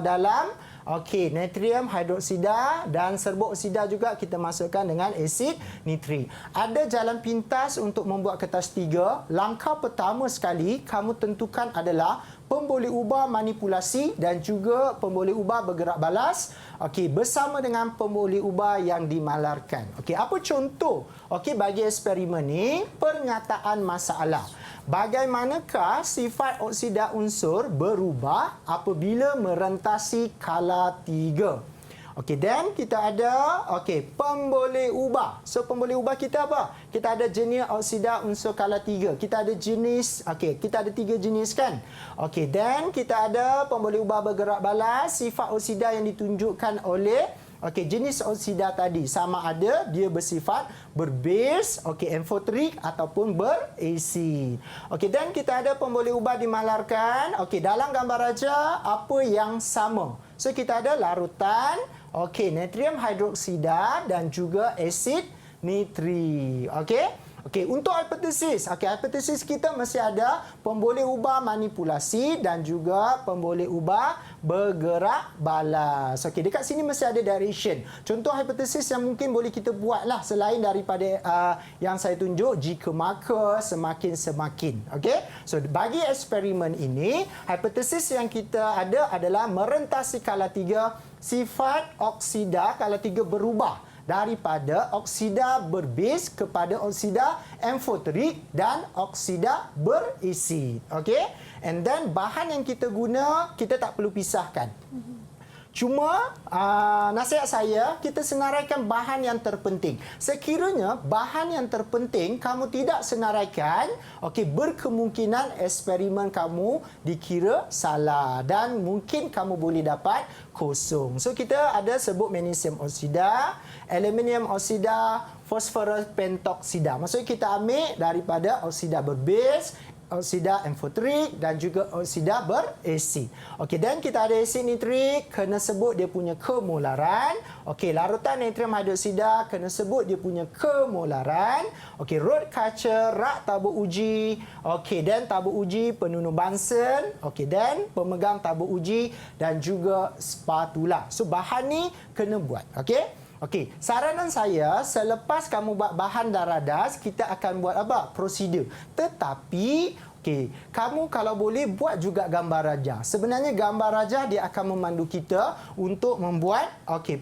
dalam okey, natrium hidroksida dan serbuk oksida juga kita masukkan dengan asid nitrik. Ada jalan pintas untuk membuat kertas 3. Langkah pertama sekali kamu tentukan adalah pemboleh ubah manipulasi dan juga pemboleh ubah bergerak balas. Okey, bersama dengan pemboleh ubah yang dimalarkan. Okey, apa contoh? Okey, bagi eksperimen ni, pernyataan masalah. Bagaimanakah sifat oksida unsur berubah apabila merentasi kala 3? Okey, dan kita ada okey, pemboleh ubah. So pemboleh ubah kita apa? Kita ada jenis oksida unsur kala 3. Kita ada jenis, okey, kita ada 3 jenis kan? Okey, dan kita ada pemboleh ubah bergerak balas, sifat oksida yang ditunjukkan oleh okey, jenis oksida tadi sama ada dia bersifat berbase, okey, amfotrik ataupun berasid. Okey, dan kita ada pemboleh ubah dimalarkan. Okey, dalam gambar raja apa yang sama? So kita ada larutan, okey, natrium hidroksida dan juga asid nitrik. Okey? Okey, untuk hipotesis. Okey, hipotesis kita mesti ada pemboleh ubah manipulasi dan juga pemboleh ubah bergerak balas. Okey, dekat sini mesti ada direction. Contoh hipotesis yang mungkin boleh kita buatlah selain daripada yang saya tunjuk, jika maka, semakin. Okey? So, bagi eksperimen ini, hipotesis yang kita ada adalah merentasi kala 3, sifat oksida kala 3 berubah daripada oksida berbase kepada oksida amfotrik dan oksida berasid. Okey? And then bahan yang kita guna, kita tak perlu pisahkan. Cuma nasihat saya, kita senaraikan bahan yang terpenting. Sekiranya bahan yang terpenting kamu tidak senaraikan, okey, berkemungkinan eksperimen kamu dikira salah dan mungkin kamu boleh dapat kosong. So kita ada sebut magnesium oksida, aluminium oksida, fosforus pentoksida. Maksudnya kita ambil daripada oksida berbase, oksida amfotrik dan juga oksida berasid. Okey, dan kita ada asid nitrik, kena sebut dia punya kemolaran. Okey, larutan natrium hidroksida, kena sebut dia punya kemolaran. Okey, road culture, rak tabur uji. Okey, dan tabur uji penunuh Bunsen. Okey, dan pemegang tabur uji dan juga spatula. So bahan ni kena buat. Okey? Okey, saranan saya selepas kamu buat bahan dan radas, kita akan buat apa? Prosedur. Tetapi Okey, kamu kalau boleh buat juga gambar raja. Sebenarnya gambar raja dia akan memandu kita untuk membuat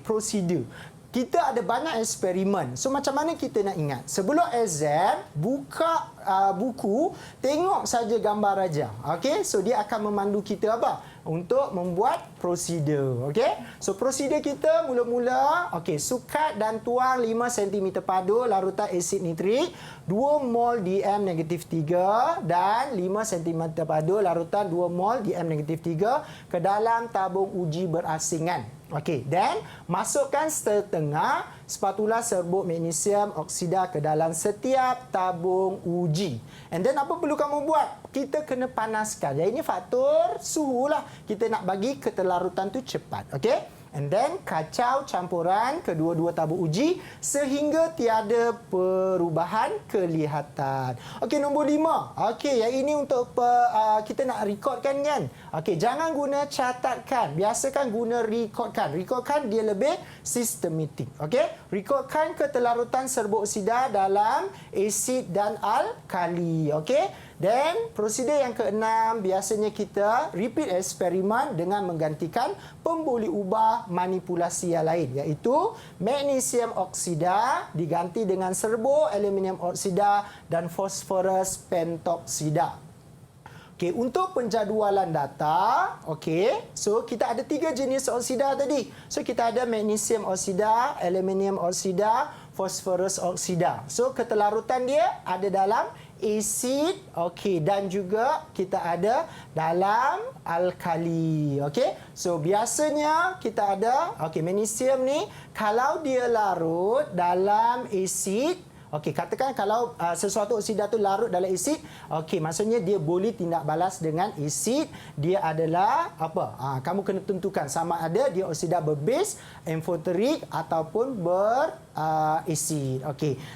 prosedur. Kita ada banyak eksperimen. So macam mana kita nak ingat? Sebelum exam, buka buku, tengok saja gambar raja. Okey, so dia akan memandu kita apa? Untuk membuat prosedur. Okey? So prosedur kita mula-mula, sukat dan tuang 5 cm padu larutan asid nitrik, 2 mol DM-3 dan 5 cm padu larutan 2 mol DM-3 ke dalam tabung uji berasingan. Okey, dan masukkan setengah spatula serbuk magnesium oksida ke dalam setiap tabung uji. And then apa perlu kamu buat? Kita kena panaskan. Jadi ini faktor suhu lah. Kita nak bagi ketelarutan tu cepat. Okey? And then kacau campuran kedua-dua tabung uji sehingga tiada perubahan kelihatan. Okey, nombor 5. Okey, yang ini untuk kita nak rekodkan kan. Okey, jangan guna catatkan. Biasakan guna rekodkan. Rekodkan dia lebih sistematik. Okey, rekodkan ketelarutan serbuk oksida dalam asid dan alkali. Okey. Dan prosedur yang keenam, biasanya kita repeat eksperimen dengan menggantikan pemboleh ubah manipulasi yang lain, iaitu magnesium oksida diganti dengan serbuk aluminium oksida dan fosforus pentoksida. Okey, untuk penjadualan data, so kita ada 3 jenis oksida tadi. So kita ada magnesium oksida, aluminium oksida, fosforus oksida. So ketelarutan dia ada dalam asid, dan juga kita ada dalam alkali. So biasanya kita ada magnesium ni kalau dia larut dalam asid, katakan kalau sesuatu oksida tu larut dalam asid, maksudnya dia boleh tindak balas dengan asid. Dia adalah apa? Kamu kena tentukan sama ada dia oksida berbase, amphoteric ataupun asid.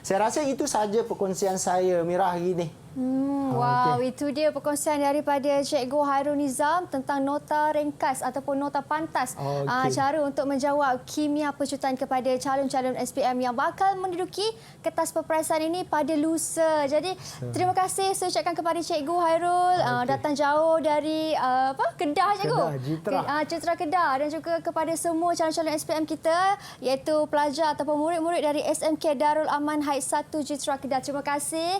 Saya rasa itu saja perkongsian saya, Mira, hari ini. Wow, itu dia perkongsian daripada Cikgu Hairul Nizam tentang nota ringkas ataupun nota pantas. Cara untuk menjawab kimia pecutan kepada calon-calon SPM yang bakal menduduki kertas peperiksaan ini pada lusa. Jadi, terima kasih saya ucapkan kepada Cikgu Hairul datang jauh dari Kedah, Cikgu. Citra Kedah, dan juga kepada semua calon-calon SPM kita, iaitu pelajar ataupun murid-murid dari SMK Darul Aman Heights 1 Citra Kedah. Terima kasih.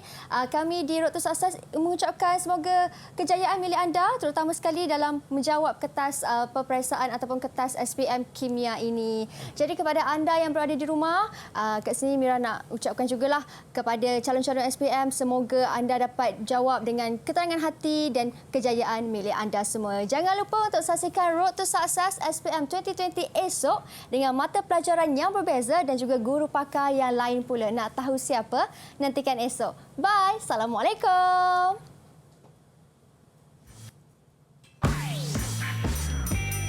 Kami di Road to Success mengucapkan semoga kejayaan milik anda, terutama sekali dalam menjawab kertas peperiksaan ataupun kertas SPM kimia ini. Jadi kepada anda yang berada di rumah, kat sini Mira nak ucapkan jugalah kepada calon-calon SPM, semoga anda dapat jawab dengan keterangan hati dan kejayaan milik anda semua. Jangan lupa untuk saksikan Road to Success SPM 2020 esok dengan mata pelajaran yang berbeza dan juga guru pakar yang lain pula. Nak tahu siapa? Nantikan esok. Bye. Assalamualaikum.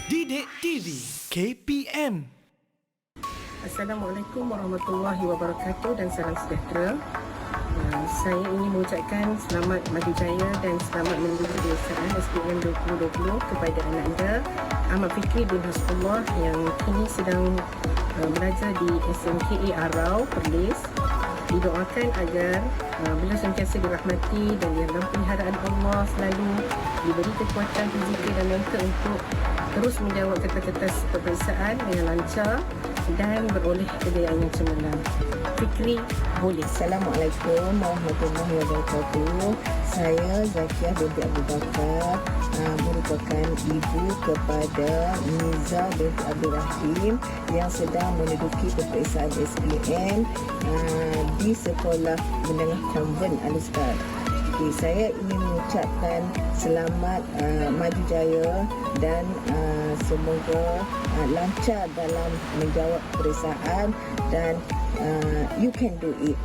Didik TV KPM. Assalamualaikum warahmatullahi wabarakatuh dan salam sejahtera. Saya ingin mengucapkan selamat maju jaya dan selamat menuju peperiksaan SPM 2020 kepada anak anda Ahmad Fikri bin Hasbullah yang kini sedang belajar di SMK Arau, Perlis. Didoakan agar beliau sentiasa dirahmati dan dalam peliharaan Allah, selalu diberi kekuatan fizikal dan mental untuk terus menjawab kertas-kertas peperiksaan dengan lancar dan beroleh kejayaan yang cemerlang. Fikri boleh. Assalamualaikum warahmatullahi wabarakatuh. Saya Zakiah binti Abu Bakar, merupakan ibu kepada Niza binti Abdul Rahim yang sedang menduduki peperiksaan SPM di Sekolah Menengah Konvent Al-Azhar. Saya ingin mengucapkan selamat maju jaya dan semoga lancar dalam menjawab peperiksaan dan you can do it.